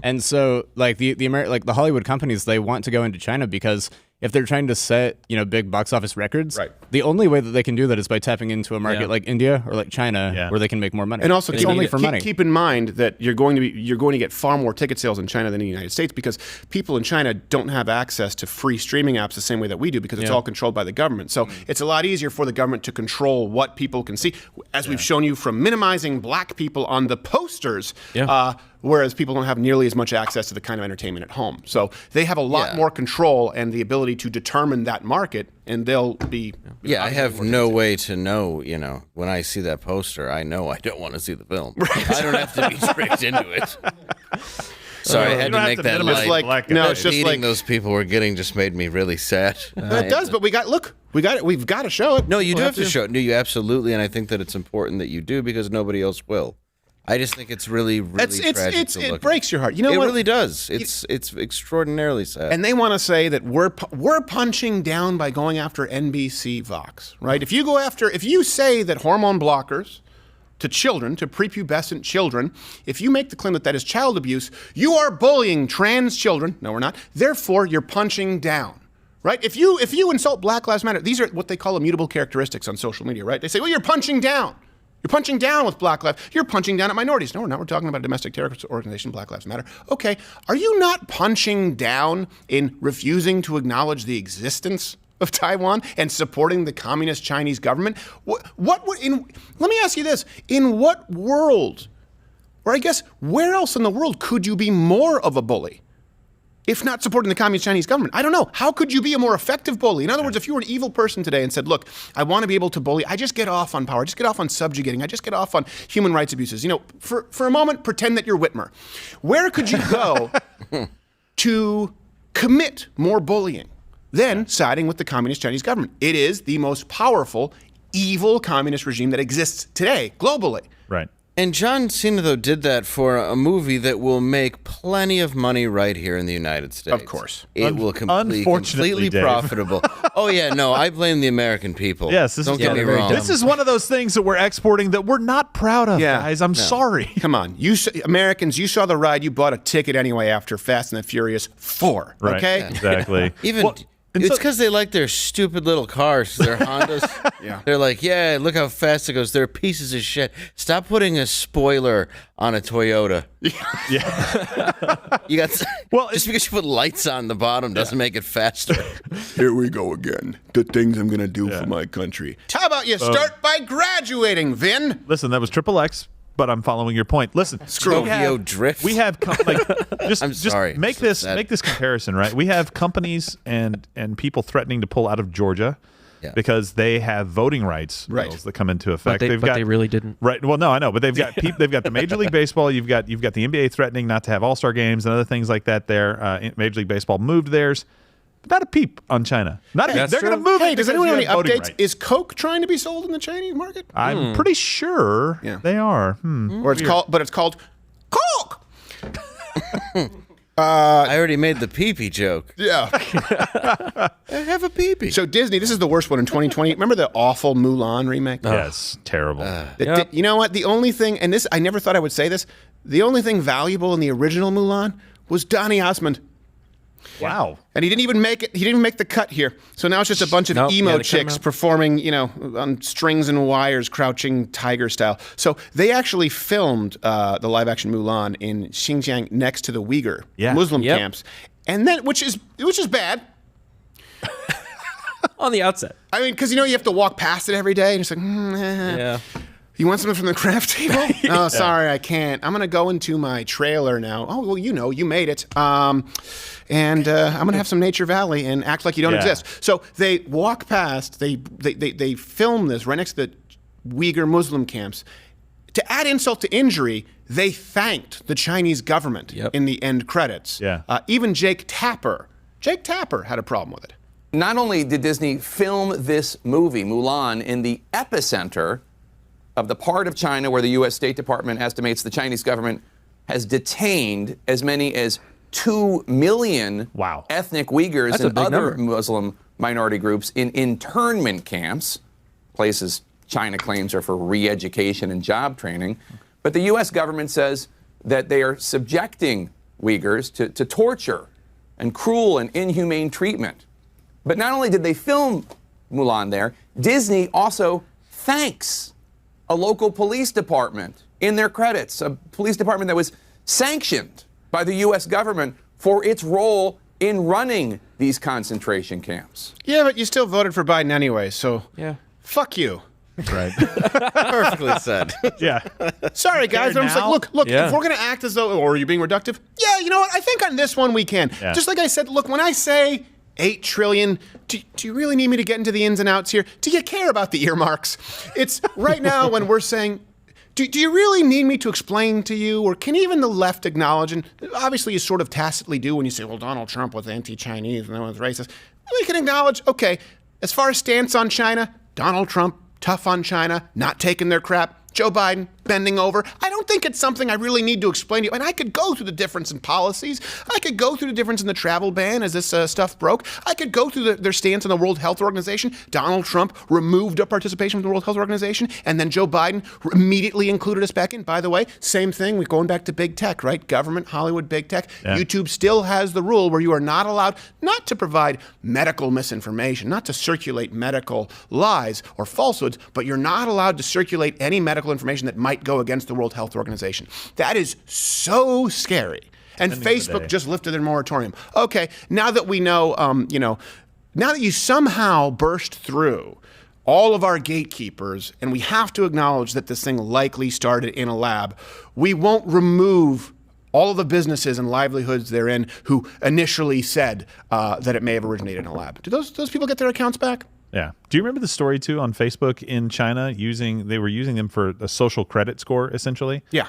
And so, like the Hollywood companies, they want to go into China because if they're trying to set big box office records, the only way that they can do that is by tapping into a market like India or like China, where they can make more money. And also, it's only for money. Keep in mind that you're going to get far more ticket sales in China than in the United States because people in China don't have access to free streaming apps the same way that we do because it's all controlled by the government. So it's a lot easier for the government to control what people can see, as we've shown you from minimizing black people on the posters. Whereas people don't have nearly as much access to the kind of entertainment at home. So they have a lot more control and the ability to determine that market, and they'll be... I have no way to know, when I see that poster, I know I don't want to see the film. I don't have to be tricked into it. Sorry, I had to make that light. It's just like those people were getting just made me really sad. It does, but we've got to show it. No, you do have to show it. No, you absolutely, and I think that it's important that you do because nobody else will. I just think it's really tragic to look it breaks your heart. You know it what? Really does. It's extraordinarily sad. And they want to say that we're punching down by going after NBC Vox, right? If you say that hormone blockers to children, to prepubescent children, if you make the claim that that is child abuse, you are bullying trans children. No, we're not. Therefore, you're punching down. Right? If you insult Black Lives Matter, these are what they call immutable characteristics on social media, right? They say, well, you're punching down. You're punching down with Black Lives. You're punching down at minorities. No, we're not. We're talking about a domestic terrorist organization, Black Lives Matter. Okay, are you not punching down in refusing to acknowledge the existence of Taiwan and supporting the communist Chinese government? Let me ask you this. In what world, or I guess where else in the world could you be more of a bully? If not supporting the communist Chinese government? I don't know. How could you be a more effective bully? In other words, if you were an evil person today and said, look, I want to be able to bully, I just get off on power, I just get off on subjugating, I just get off on human rights abuses. For a moment, pretend that you're Whitmer. Where could you go to commit more bullying than siding with the communist Chinese government? It is the most powerful, evil communist regime that exists today, globally. Right. And John Cena, though, did that for a movie that will make plenty of money right here in the United States. Of course. It will completely profitable. Oh, yeah, no, I blame the American people. Yes, don't get me wrong. This is one of those things that we're exporting that we're not proud of, guys. I'm sorry. Come on. Americans, you saw the ride. You bought a ticket anyway after Fast and the Furious 4, right. Okay? Yeah. Exactly. It's because they like their stupid little cars, their Hondas. They're like, yeah, look how fast it goes. They're pieces of shit. Stop putting a spoiler on a Toyota. You got just because you put lights on the bottom doesn't make it faster. Here we go again. The things I'm going to do for my country. How about you start by graduating, Vin? Listen, that was XXX. But I'm following your point. Listen, Tokyo Drift. We have make this comparison, right? We have companies and people threatening to pull out of Georgia because they have voting rights bills that come into effect. But they really didn't. Right. Well, no, I know, but they've got they've got the Major League Baseball. You've got the NBA threatening not to have All-Star games and other things like that. There, Major League Baseball moved theirs. Not a peep on China. Not a peep. They're going to move. Hey, does anyone have any updates? Right. Is Coke trying to be sold in the Chinese market? I'm pretty sure they are. Or it's called Coke. I already made the pee-pee joke. Yeah. I have a pee-pee. So Disney, this is the worst one in 2020. Remember the awful Mulan remake? Yes, terrible. You know what? The only thing, and this I never thought I would say this, the only thing valuable in the original Mulan was Donny Osmond. Wow. And he didn't even make it. He didn't even make the cut here. So now it's just a bunch of emo chicks performing, on strings and wires, crouching tiger style. So they actually filmed the live action Mulan in Xinjiang next to the Uyghur Muslim camps. and then which is bad. On the outset. I mean, because you have to walk past it every day, and it's like, Yeah. You want something from the craft table? Oh, sorry, I can't. I'm going to go into my trailer now. Oh, well, you made it. And I'm going to have some Nature Valley and act like you don't exist. So they walk past, they film this right next to the Uyghur Muslim camps. To add insult to injury, they thanked the Chinese government in the end credits. Yeah. Even Jake Tapper had a problem with it. Not only did Disney film this movie, Mulan, in the epicenter of the part of China where the U.S. State Department estimates the Chinese government has detained as many as 2 million ethnic Uyghurs and other Muslim minority groups in internment camps, places China claims are for re-education and job training. But the U.S. government says that they are subjecting Uyghurs to torture and cruel and inhumane treatment. But not only did they film Mulan there, Disney also thanks a local police department in their credits, a police department that was sanctioned by the U.S. government for its role in running these concentration camps. Yeah, but you still voted for Biden anyway, so fuck you. Right. Perfectly said. Yeah. Sorry, guys. I'm just like, look, Yeah. if we're going to act as though, or are you being reductive? Yeah, you know what? I think on this one we can. Yeah. Just like I said, look, when I say 8 trillion, do you really need me to get into the ins and outs here? Do you care about the earmarks? It's right now when we're saying, do you really need me to explain to you, or can even the left acknowledge, and obviously you sort of tacitly do when you say, well, Donald Trump was anti-Chinese and that was racist. We can acknowledge, okay, as far as stance on China, Donald Trump, tough on China, not taking their crap. Joe Biden, bending over. I don't think it's something I really need to explain to you. And I could go through the difference in policies. I could go through the difference in the travel ban as this stuff broke. I could go through their stance on the World Health Organization. Donald Trump removed our participation from the World Health Organization, and then Joe Biden immediately included us back in. By the way, same thing. We're going back to big tech, right? Government, Hollywood, big tech. Yeah. YouTube still has the rule where you are not allowed not to provide medical misinformation, not to circulate medical lies or falsehoods, but you're not allowed to circulate any medical information that might go against the World Health Organization. That is so scary. And Facebook just lifted their moratorium. Okay, now that we know, now that you somehow burst through all of our gatekeepers, and we have to acknowledge that this thing likely started in a lab, we won't remove all of the businesses and livelihoods therein who initially said that it may have originated in a lab. Do those people get their accounts back? Yeah. Do you remember the story too on Facebook in China? They were using them for a social credit score, essentially. Yeah.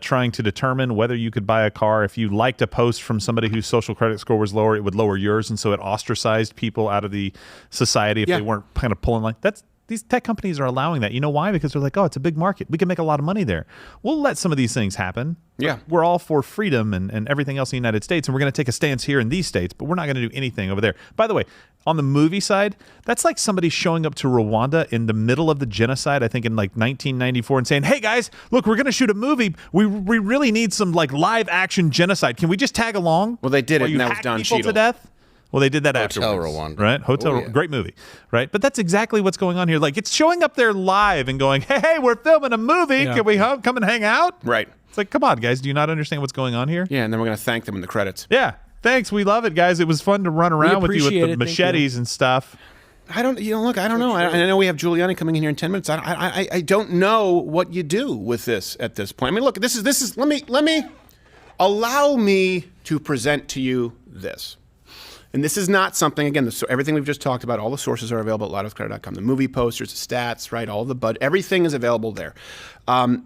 Trying to determine whether you could buy a car. If you liked a post from somebody whose social credit score was lower, it would lower yours, and so it ostracized people out of the society if they weren't kind of pulling like that's. These tech companies are allowing that. You know why? Because they're like, oh, it's a big market. We can make a lot of money there. We'll let some of these things happen. Yeah. We're all for freedom and everything else in the United States, and we're going to take a stance here in these states, but we're not going to do anything over there. By the way, on the movie side, that's like somebody showing up to Rwanda in the middle of the genocide, I think in like 1994, and saying, hey guys, look, we're going to shoot a movie. We really need some like live action genocide. Can we just tag along? Well, they did it, and that was Don Cheadle to death? Well, they did that afterwards. Hotel Rwanda. Right? Hotel, great movie. Right? But that's exactly what's going on here. Like, it's showing up there live and going, hey, we're filming a movie. Yeah. Can we come and hang out? Right. It's like, come on, guys. Do you not understand what's going on here? Yeah, and then we're going to thank them in the credits. Yeah. Thanks. We love it, guys. It was fun to run around with you with the machetes and stuff. I don't know. I know we have Giuliani coming in here in 10 minutes. I don't know what you do with this at this point. I mean, look, this is allow me to present to you this. And this is not something, again, so everything we've just talked about, all the sources are available at loudwithcrowd.com. The movie posters, the stats, right, all the everything is available there.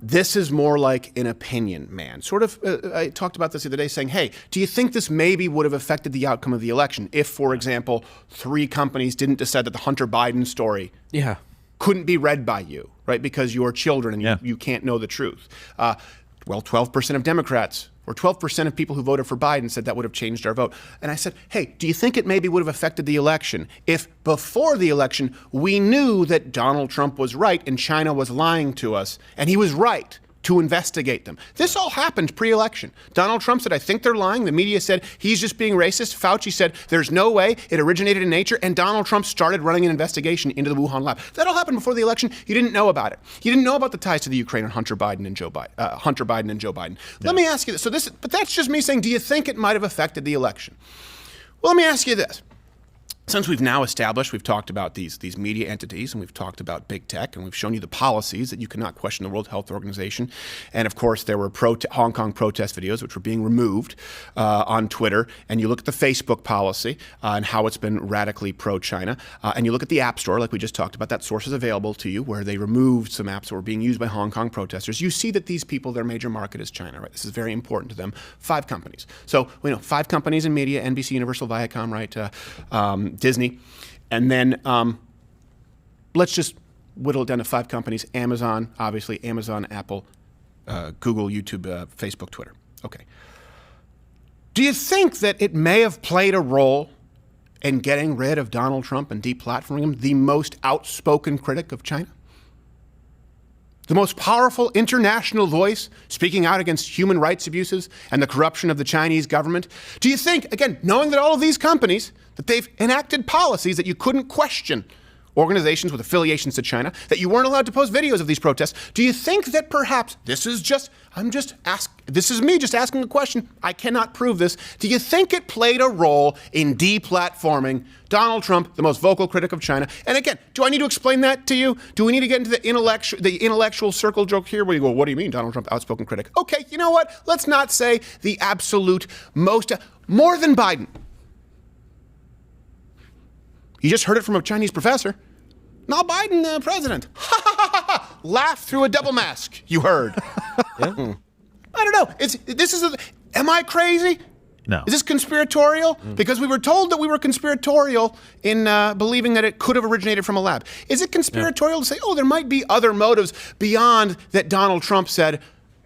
This is more like an opinion, man. Sort of, I talked about this the other day saying, hey, do you think this maybe would have affected the outcome of the election if, for example, 3 companies didn't decide that the Hunter Biden story couldn't be read by you, right, because you're children and you can't know the truth? Well, 12% of Democrats or 12% of people who voted for Biden said that would have changed our vote. And I said, hey, do you think it maybe would have affected the election if before the election we knew that Donald Trump was right and China was lying to us, and he was right to investigate them. This all happened pre-election. Donald Trump said, I think they're lying. The media said he's just being racist. Fauci said there's no way it originated in nature. And Donald Trump started running an investigation into the Wuhan lab. That all happened before the election. You didn't know about it. You didn't know about the ties to the Ukraine and Hunter Biden and Joe Biden. Yeah. Let me ask you this. But that's just me saying, do you think it might have affected the election? Well, let me ask you this. Since we've now established, we've talked about these media entities, and we've talked about big tech, and we've shown you the policies that you cannot question the World Health Organization. And of course, there were Hong Kong protest videos, which were being removed on Twitter. And you look at the Facebook policy and how it's been radically pro-China. And you look at the App Store, like we just talked about, that source is available to you, where they removed some apps that were being used by Hong Kong protesters. You see that these people, their major market is China, right? This is very important to them. 5 companies. So, 5 companies in media, NBC, Universal, Viacom, right? Disney. And then let's just whittle it down to 5 companies. Amazon, obviously, Amazon, Apple, Google, YouTube, Facebook, Twitter. Okay. Do you think that it may have played a role in getting rid of Donald Trump and deplatforming him, the most outspoken critic of China? The most powerful international voice speaking out against human rights abuses and the corruption of the Chinese government? Do you think, again, knowing that all of these companies, that they've enacted policies that you couldn't question, organizations with affiliations to China, that you weren't allowed to post videos of these protests, do you think that perhaps, this is me just asking a question, I cannot prove this, do you think it played a role in deplatforming Donald Trump, the most vocal critic of China? And again, do I need to explain that to you? Do we need to get into the intellectual circle joke here where you go, what do you mean, Donald Trump, outspoken critic? Okay, you know what? Let's not say the absolute most, more than Biden. You just heard it from a Chinese professor. Now Biden, president. Ha ha ha ha! Laugh through a double mask. You heard. I don't know. Am I crazy? No. Is this conspiratorial? Because we were told that we were conspiratorial in believing that it could have originated from a lab. Is it conspiratorial to say, there might be other motives beyond that Donald Trump said,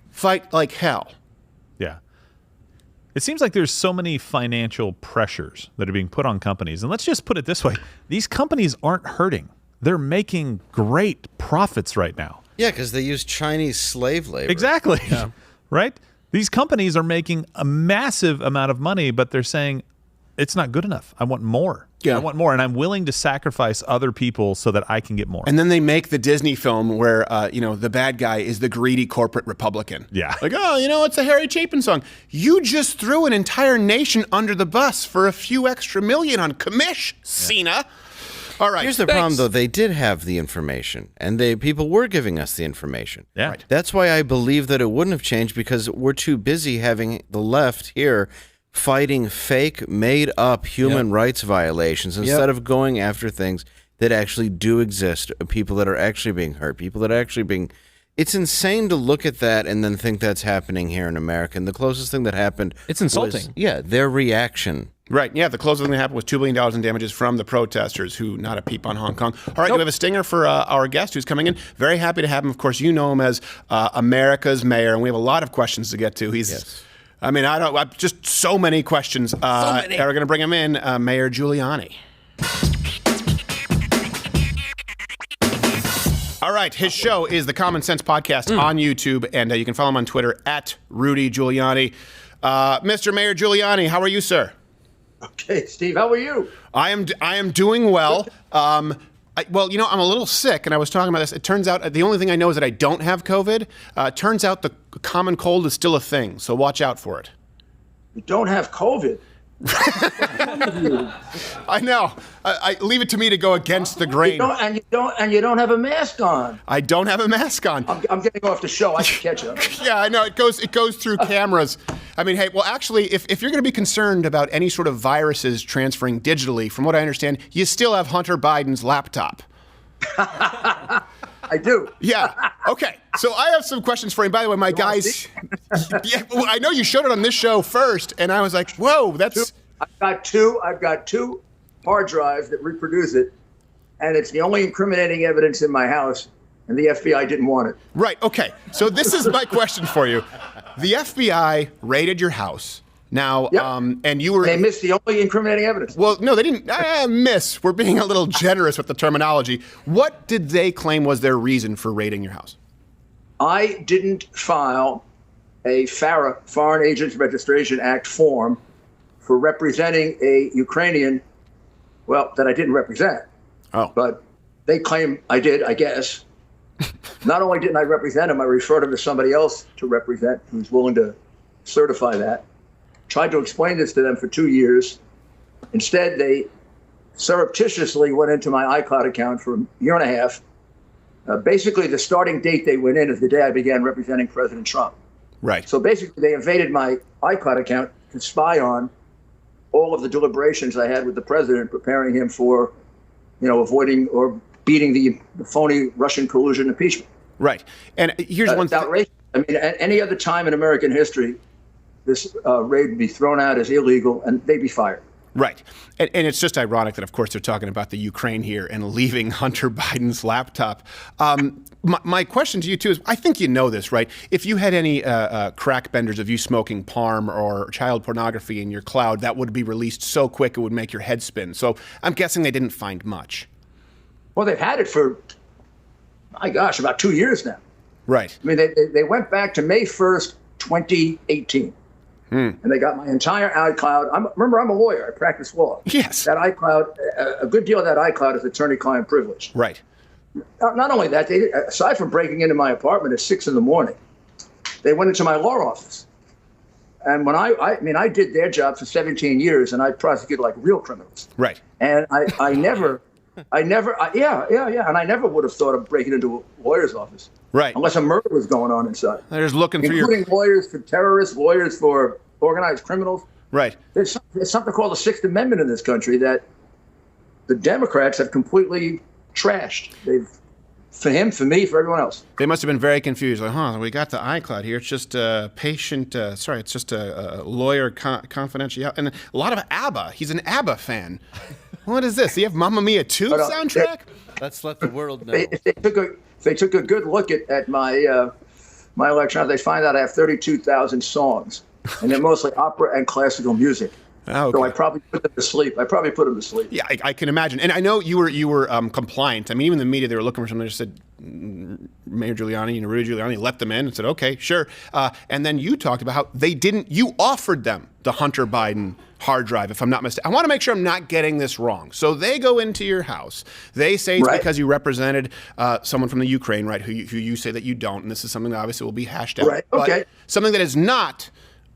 fight like hell? Yeah. It seems like there's so many financial pressures that are being put on companies. And let's just put it this way. These companies aren't hurting. They're making great profits right now. Yeah, because they use Chinese slave labor. Exactly. Yeah. Right? These companies are making a massive amount of money, but they're saying, it's not good enough. I want more. Yeah. I want more, and I'm willing to sacrifice other people so that I can get more. And then they make the Disney film where, the bad guy is the greedy corporate Republican. Yeah. Like, it's a Harry Chapin song. You just threw an entire nation under the bus for a few extra million on commish, Cena. All right. Here's the problem, though. They did have the information, and people were giving us the information. Yeah. Right. That's why I believe that it wouldn't have changed, because we're too busy having the left here fighting fake, made-up human rights violations instead of going after things that actually do exist, people that are actually being hurt, people that are actually being... It's insane to look at that and then think that's happening here in America. And the closest thing that happened... It's insulting. Was, their reaction. Right, yeah, the closest thing that happened was $2 billion in damages from the protesters who not a peep on Hong Kong. All right, we have a stinger for our guest who's coming in. Very happy to have him. Of course, you know him as America's mayor, and we have a lot of questions to get to. He's... I mean, just so many questions. We're going to bring him in, Mayor Giuliani. All right, his show is the Common Sense Podcast on YouTube, and you can follow him on Twitter at Rudy Giuliani. Mr. Mayor Giuliani, how are you, sir? Okay, Steve, how are you? I am doing well. I'm a little sick, and I was talking about this. It turns out the only thing I know is that I don't have COVID. Turns out the common cold is still a thing, so watch out for it. You don't have COVID? I know. I leave it to me to go against the grain. You don't have a mask on. I don't have a mask on. I'm getting off the show. I can catch up. Yeah, I know. It goes through cameras. I mean, hey, well, actually, if you're going to be concerned about any sort of viruses transferring digitally, from what I understand, you still have Hunter Biden's laptop. I do. Yeah. Okay. So I have some questions for you. By the way, my guys, I know you showed it on this show first, and I was like, whoa, that's... I've got two hard drives that reproduce it, and it's the only incriminating evidence in my house, and the FBI didn't want it. Right. Okay. So this is my question for you. The FBI raided your house. Now, and you were... They missed the only incriminating evidence. Well, no, they didn't miss. We're being a little generous with the terminology. What did they claim was their reason for raiding your house? I didn't file a FARA, Foreign Agents Registration Act form for representing a Ukrainian, well, that I didn't represent. Oh. But they claim I did, I guess. Not only didn't I represent him, I referred him to somebody else to represent who's willing to certify that. Tried to explain this to them for 2 years. Instead, they surreptitiously went into my iCloud account for a year and a half. Basically, the starting date they went in is the day I began representing President Trump. Right. So basically, they invaded my iCloud account to spy on all of the deliberations I had with the president, preparing him for, avoiding or beating the phony Russian collusion impeachment. Right. And here's one thing. Outrageous. I mean, at any other time in American history, this raid would be thrown out as illegal and they'd be fired. Right. And it's just ironic that, of course, they're talking about the Ukraine here and leaving Hunter Biden's laptop. My question to you, too, is I think you know this, right? If you had any crack benders of you smoking parm or child pornography in your cloud, that would be released so quick it would make your head spin. So I'm guessing they didn't find much. Well, they've had it for, my gosh, about 2 years now. Right. I mean, they went back to May 1st, 2018. And they got my entire iCloud. Remember, I'm a lawyer. I practice law. Yes. That iCloud, a good deal of that iCloud is attorney-client privilege. Right. Not only that, aside from breaking into my apartment at 6 a.m, they went into my law office. And when I did their job for 17 years, and I prosecuted like real criminals. Right. And I never would have thought of breaking into a lawyer's office. Right. Unless a murder was going on inside. They're just looking for including lawyers for terrorists, lawyers for organized criminals. Right. There's something called the Sixth Amendment in this country that the Democrats have completely trashed. For him, for me, for everyone else. They must have been very confused. Like, we got the iCloud here. It's just a patient, it's just a lawyer confidential. And a lot of ABBA. He's an ABBA fan. What is this? Do you have Mamma Mia 2 soundtrack? Let's let the world know. If they took a good look at my my electronics, they find out I have 32,000 songs, and they're mostly opera and classical music. Oh, okay. So I probably put them to sleep. Yeah, I can imagine. And I know you were compliant. I mean, even the media, they were looking for something. They just said, Mayor Giuliani, Rudy Giuliani let them in and said, okay, sure. And then you talked about how you offered them the Hunter Biden hard drive, if I'm not mistaken. I want to make sure I'm not getting this wrong. So they go into your house. They say it's because you represented someone from the Ukraine, right, who you say that you don't. And this is something that obviously will be hashed out. Right, okay. But something that is not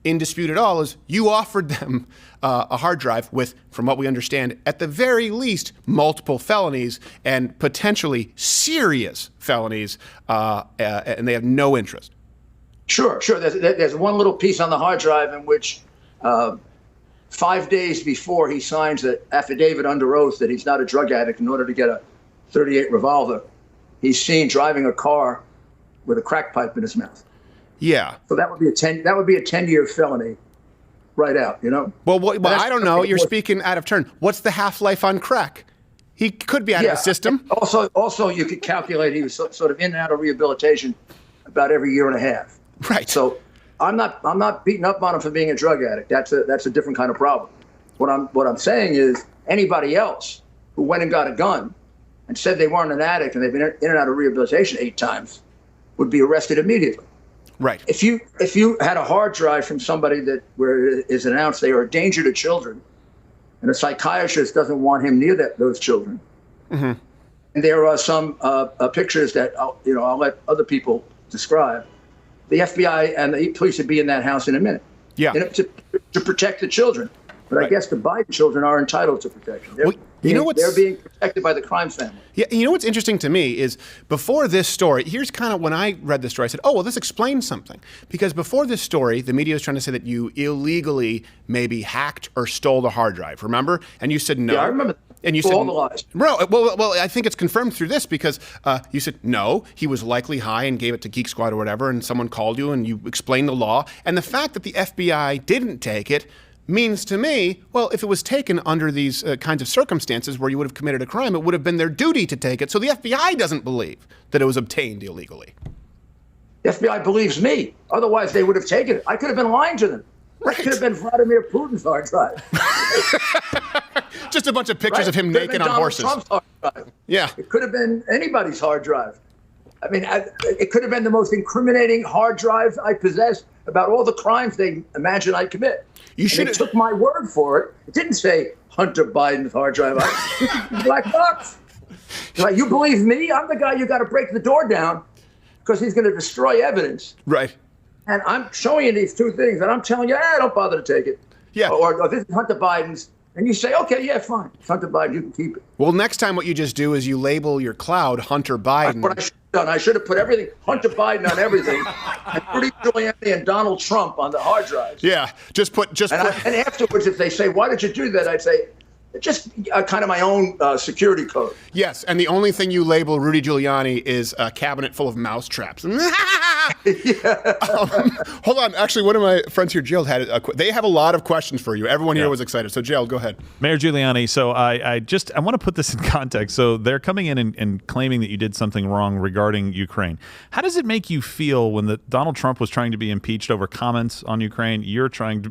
in dispute at all is you offered them a hard drive with, from what we understand, at the very least, multiple felonies and potentially serious felonies, and they have no interest. Sure. There's one little piece on the hard drive in which 5 days before he signs an affidavit under oath that he's not a drug addict in order to get a .38 revolver, he's seen driving a car with a crack pipe in his mouth. Yeah. So that would be a 10-year felony, right out. Well, I don't know. You're speaking out of turn. What's the half-life on crack? He could be out of the system. Also, you could calculate he was sort of in and out of rehabilitation about every year and a half. Right. So I'm not beating up on him for being a drug addict. That's a different kind of problem. What I'm saying is anybody else who went and got a gun and said they weren't an addict and they've been in and out of rehabilitation 8 times would be arrested immediately. Right. If you had a hard drive from somebody where it is announced they are a danger to children, and a psychiatrist doesn't want him near those children, and there are some pictures that I'll let other people describe, the FBI and the police would be in that house in a minute. Yeah. To protect the children. But I guess the Biden children are entitled to protection. They're being protected by the crime family. Yeah, you know what's interesting to me is before this story, here's kind of when I read this story, I said, oh, well, this explains something. Because before this story, the media was trying to say that you illegally maybe hacked or stole the hard drive, remember? And you said no. Yeah, I remember that. And you said said, all the lies. Well, I think it's confirmed through this because you said no, he was likely high and gave it to Geek Squad or whatever, and someone called you and you explained the law. And the fact that the FBI didn't take it means to me, well, if it was taken under these kinds of circumstances where you would have committed a crime, it would have been their duty to take it. So the FBI doesn't believe that it was obtained illegally. The FBI believes me. Otherwise, they would have taken it. I could have been lying to them. Right. It could have been Vladimir Putin's hard drive. Just a bunch of pictures of him naked on horses. Trump's hard drive. Yeah. It could have been anybody's hard drive. I mean, it could have been the most incriminating hard drive I possessed about all the crimes they imagine I commit. You should have took my word for it. It didn't say Hunter Biden's hard drive. Black box. Like, you believe me? I'm the guy you got to break the door down because he's going to destroy evidence. Right. And I'm showing you these two things, and I'm telling you, don't bother to take it. Yeah. Or this is Hunter Biden's. And you say, okay, yeah, fine. It's Hunter Biden, you can keep it. Well, next time what you just do is you label your cloud Hunter Biden. That's what I should have done. I should have put everything, Hunter Biden on everything, and Rudy Giuliani and Donald Trump on the hard drives. Yeah, And afterwards, if they say, why did you do that? I'd say, just kind of my own security code. Yes, and the only thing you label Rudy Giuliani is a cabinet full of mouse traps. Hold on. Actually, one of my friends here, Jill, they have a lot of questions for you. Everyone here was excited. So, Jill, go ahead. Mayor Giuliani, so I want to put this in context. So they're coming in and claiming that you did something wrong regarding Ukraine. How does it make you feel when Donald Trump was trying to be impeached over comments on Ukraine?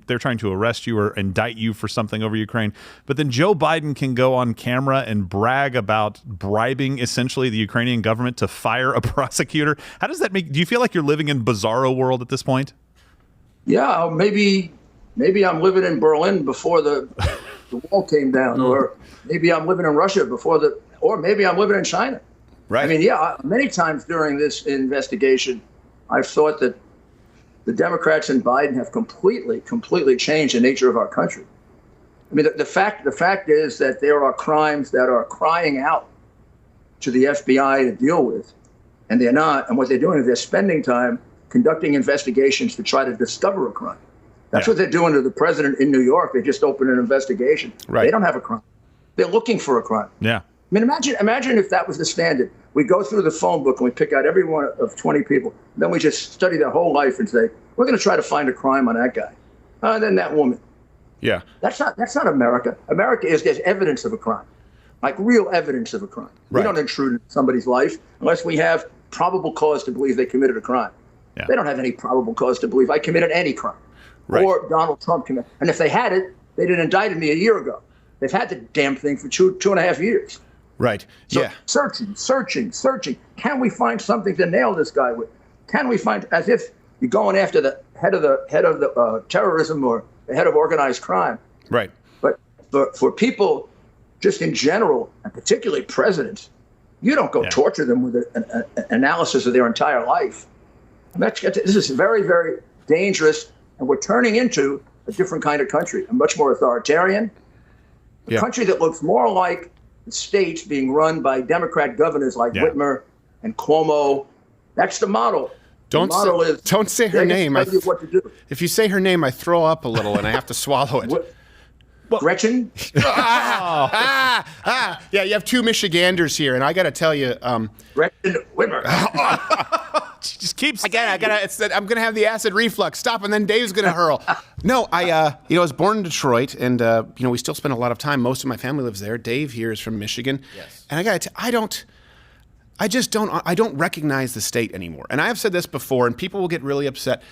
They're trying to arrest you or indict you for something over Ukraine. But then Joe Biden can go on camera and brag about bribing essentially the Ukrainian government to fire a prosecutor. How does that make? Do you feel like you're living in bizarro world at this point? Yeah, maybe I'm living in Berlin before the wall came down, or maybe I'm living in Russia or maybe I'm living in China. Right. I mean, many times during this investigation, I've thought that the Democrats and Biden have completely changed the nature of our country. I mean, the fact is that there are crimes that are crying out to the FBI to deal with, and they're not. And what they're doing is they're spending time conducting investigations to try to discover a crime. That's what they're doing to the president in New York. They just opened an investigation. Right. They don't have a crime. They're looking for a crime. Yeah. I mean, imagine if that was the standard. We go through the phone book and we pick out every one of 20 people. Then we just study their whole life and say, we're going to try to find a crime on that guy. Then that woman. Yeah. That's not America. America is there's evidence of a crime, like real evidence of a crime. Right. We don't intrude in somebody's life unless we have probable cause to believe they committed a crime. Yeah. They don't have any probable cause to believe I committed any crime. Right. Or Donald Trump committed. And if they had it, they'd have indicted me a year ago. They've had the damn thing for two and a half years. Right. So searching. Can we find something to nail this guy with? Can we find, as if you're going after the head of the terrorism or the head of organized crime. Right. But for people, just in general, and particularly presidents, you don't go torture them with an analysis of their entire life. I mean, this is very, very dangerous, and we're turning into a different kind of country, a much more authoritarian, a country that looks more like the states being run by Democrat governors like Whitmer and Cuomo. That's the model. Don't say her name. What to do. If you say her name, I throw up a little and I have to swallow it. Gretchen? Yeah, you have two Michiganders here, and I got to tell you, Gretchen Whitmer. She just keeps. I'm gonna have the acid reflux. Stop, and then Dave's gonna hurl. No, I was born in Detroit, and we still spend a lot of time. Most of my family lives there. Dave here is from Michigan, and I got to. I don't recognize the state anymore. And I have said this before, and people will get really upset.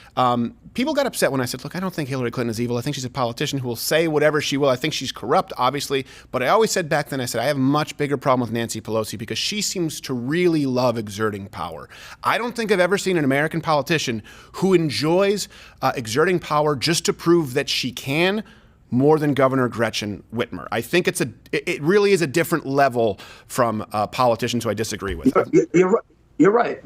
People got upset when I said, look, I don't think Hillary Clinton is evil. I think she's a politician who will say whatever she will. I think she's corrupt, obviously. But I always said back then, I said, I have a much bigger problem with Nancy Pelosi because she seems to really love exerting power. I don't think I've ever seen an American politician who enjoys exerting power just to prove that she can, more than Governor Gretchen Whitmer. I think it really is a different level from politicians who I disagree with. You're right.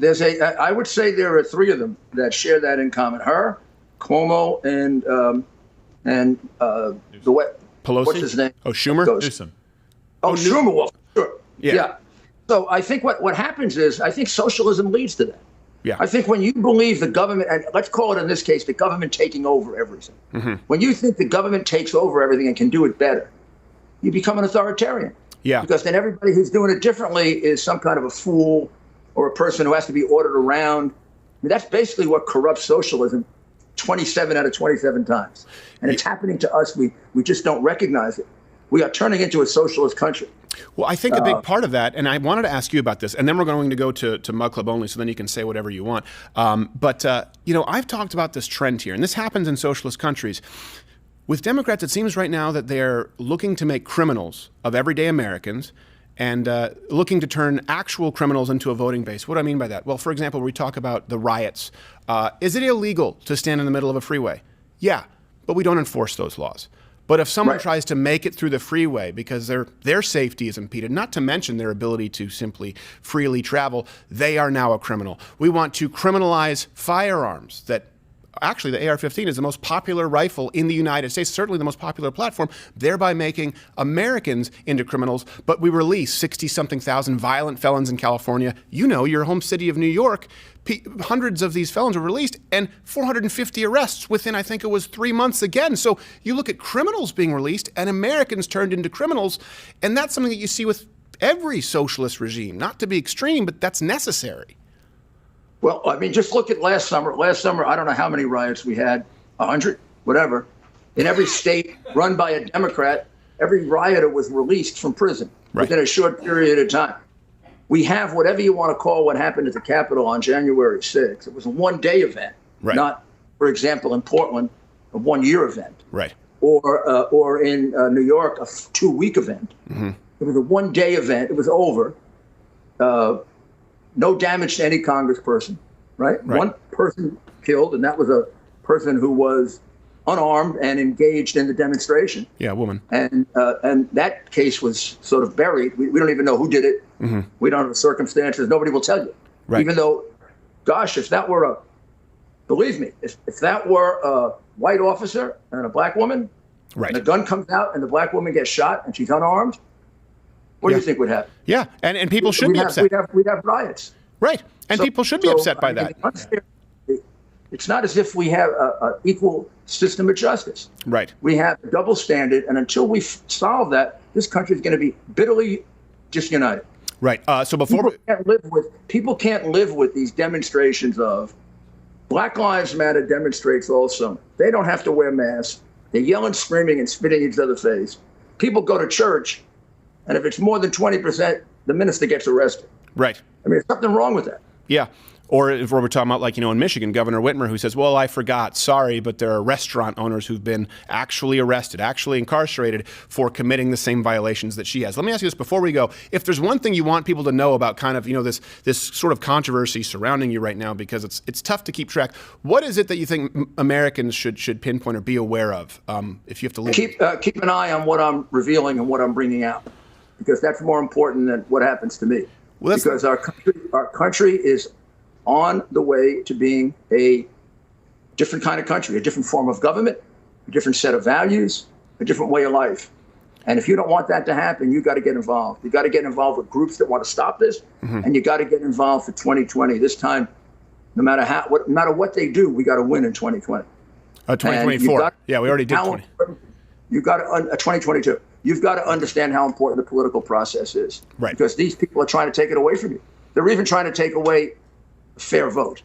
I would say there are three of them that share that in common. Her, Cuomo, and Pelosi? What's his name? Oh, Schumer? Newsom. Schumer. Well, sure. Yeah. So I think what happens is I think socialism leads to that. Yeah. I think when you believe the government, and let's call it in this case, the government taking over everything. Mm-hmm. When you think the government takes over everything and can do it better, you become an authoritarian. Yeah. Because then everybody who's doing it differently is some kind of a fool or a person who has to be ordered around. I mean, that's basically what corrupts socialism 27 out of 27 times. And it's happening to us. We just don't recognize it. We are turning into a socialist country. Well, I think a big part of that, and I wanted to ask you about this, and then we're going to go to Mug Club only, so then you can say whatever you want. But I've talked about this trend here, and this happens in socialist countries. With Democrats, it seems right now that they're looking to make criminals of everyday Americans, and looking to turn actual criminals into a voting base. What do I mean by that? Well, for example, we talk about the riots. Is it illegal to stand in the middle of a freeway? Yeah, but we don't enforce those laws. But if someone tries to make it through the freeway because their safety is impeded, not to mention their ability to simply freely travel, they are now a criminal. We want to criminalize firearms. That actually the AR-15 is the most popular rifle in the United States, certainly the most popular platform, thereby making Americans into criminals. But we release 60-something thousand violent felons in California. You know, your home city of New York. Hundreds of these felons were released and 450 arrests within, I think it was 3 months again. So you look at criminals being released and Americans turned into criminals. And that's something that you see with every socialist regime. Not to be extreme, but that's necessary. Well, I mean, just look at last summer. Last summer, I don't know how many riots we had, 100, whatever. In every state run by a Democrat, every rioter was released from prison within a short period of time. We have whatever you want to call what happened at the Capitol on January 6th. It was a one-day event, not, for example, in Portland, a one-year event. Right. Or in New York, a 2-week event. Mm-hmm. It was a one-day event. It was over. No damage to any congressperson, right? One person killed, and that was a person who was unarmed and engaged in the demonstration. Yeah, a woman. And that case was sort of buried. We don't even know who did it. Mm-hmm. We don't know the circumstances. Nobody will tell you. Right. Even though, gosh, if that were believe me, if that were a white officer and a black woman, and the gun comes out and the black woman gets shot and she's unarmed, what do you think would happen? Yeah, and people should be upset. We'd have riots. Right, and people should be upset by that. It's not as if we have an equal system of justice. Right. We have a double standard, and until we solve that, this country is going to be bitterly disunited. Right. So before people can't live with these demonstrations of Black Lives Matter demonstrates all summer. They don't have to wear masks. They're yelling, screaming, and spitting in each other's face. People go to church, and if it's more than 20%, the minister gets arrested. Right. I mean, there's something wrong with that. Yeah. Or if we're talking about, like, you know, in Michigan, Governor Whitmer, who says, well, I forgot, sorry, but there are restaurant owners who've been actually arrested, actually incarcerated for committing the same violations that she has. Let me ask you this before we go. If there's one thing you want people to know about kind of, you know, this sort of controversy surrounding you right now, because it's tough to keep track, what is it that you think Americans should pinpoint or be aware of if you have to leave? Keep an eye on what I'm revealing and what I'm bringing out, because that's more important than what happens to me. Well, because our country is on the way to being a different kind of country, a different form of government, a different set of values, a different way of life. And if you don't want that to happen, you got to get involved. You got to get involved with groups that want to stop this, and you got to get involved for 2020. This time, no matter what they do, we got to win in 2020. 2024. Yeah, we already did 20. You got to 2022. You've got to understand how important the political process is, right? Because these people are trying to take it away from you. They're even trying to take away a fair vote,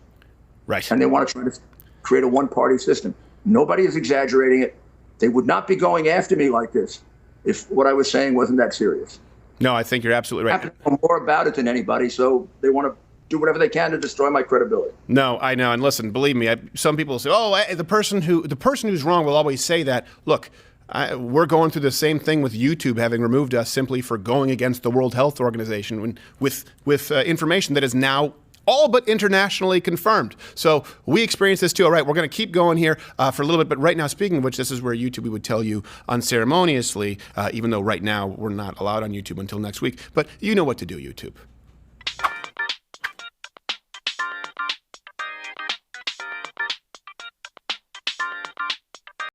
right? And they want to try to create a one-party system. Nobody is exaggerating it. They would not be going after me like this if what I was saying wasn't that serious. No, I think you're absolutely right. I know more about it than anybody, so they want to do whatever they can to destroy my credibility. No, I know. And listen, believe me, some people say, "Oh, the person who's wrong will always say that." Look. We're going through the same thing with YouTube having removed us simply for going against the World Health Organization with information that is now all but internationally confirmed. So we experience this too. All right, we're going to keep going here for a little bit. But right now, speaking of which, this is where YouTube, we would tell you unceremoniously, even though right now we're not allowed on YouTube until next week. But you know what to do, YouTube.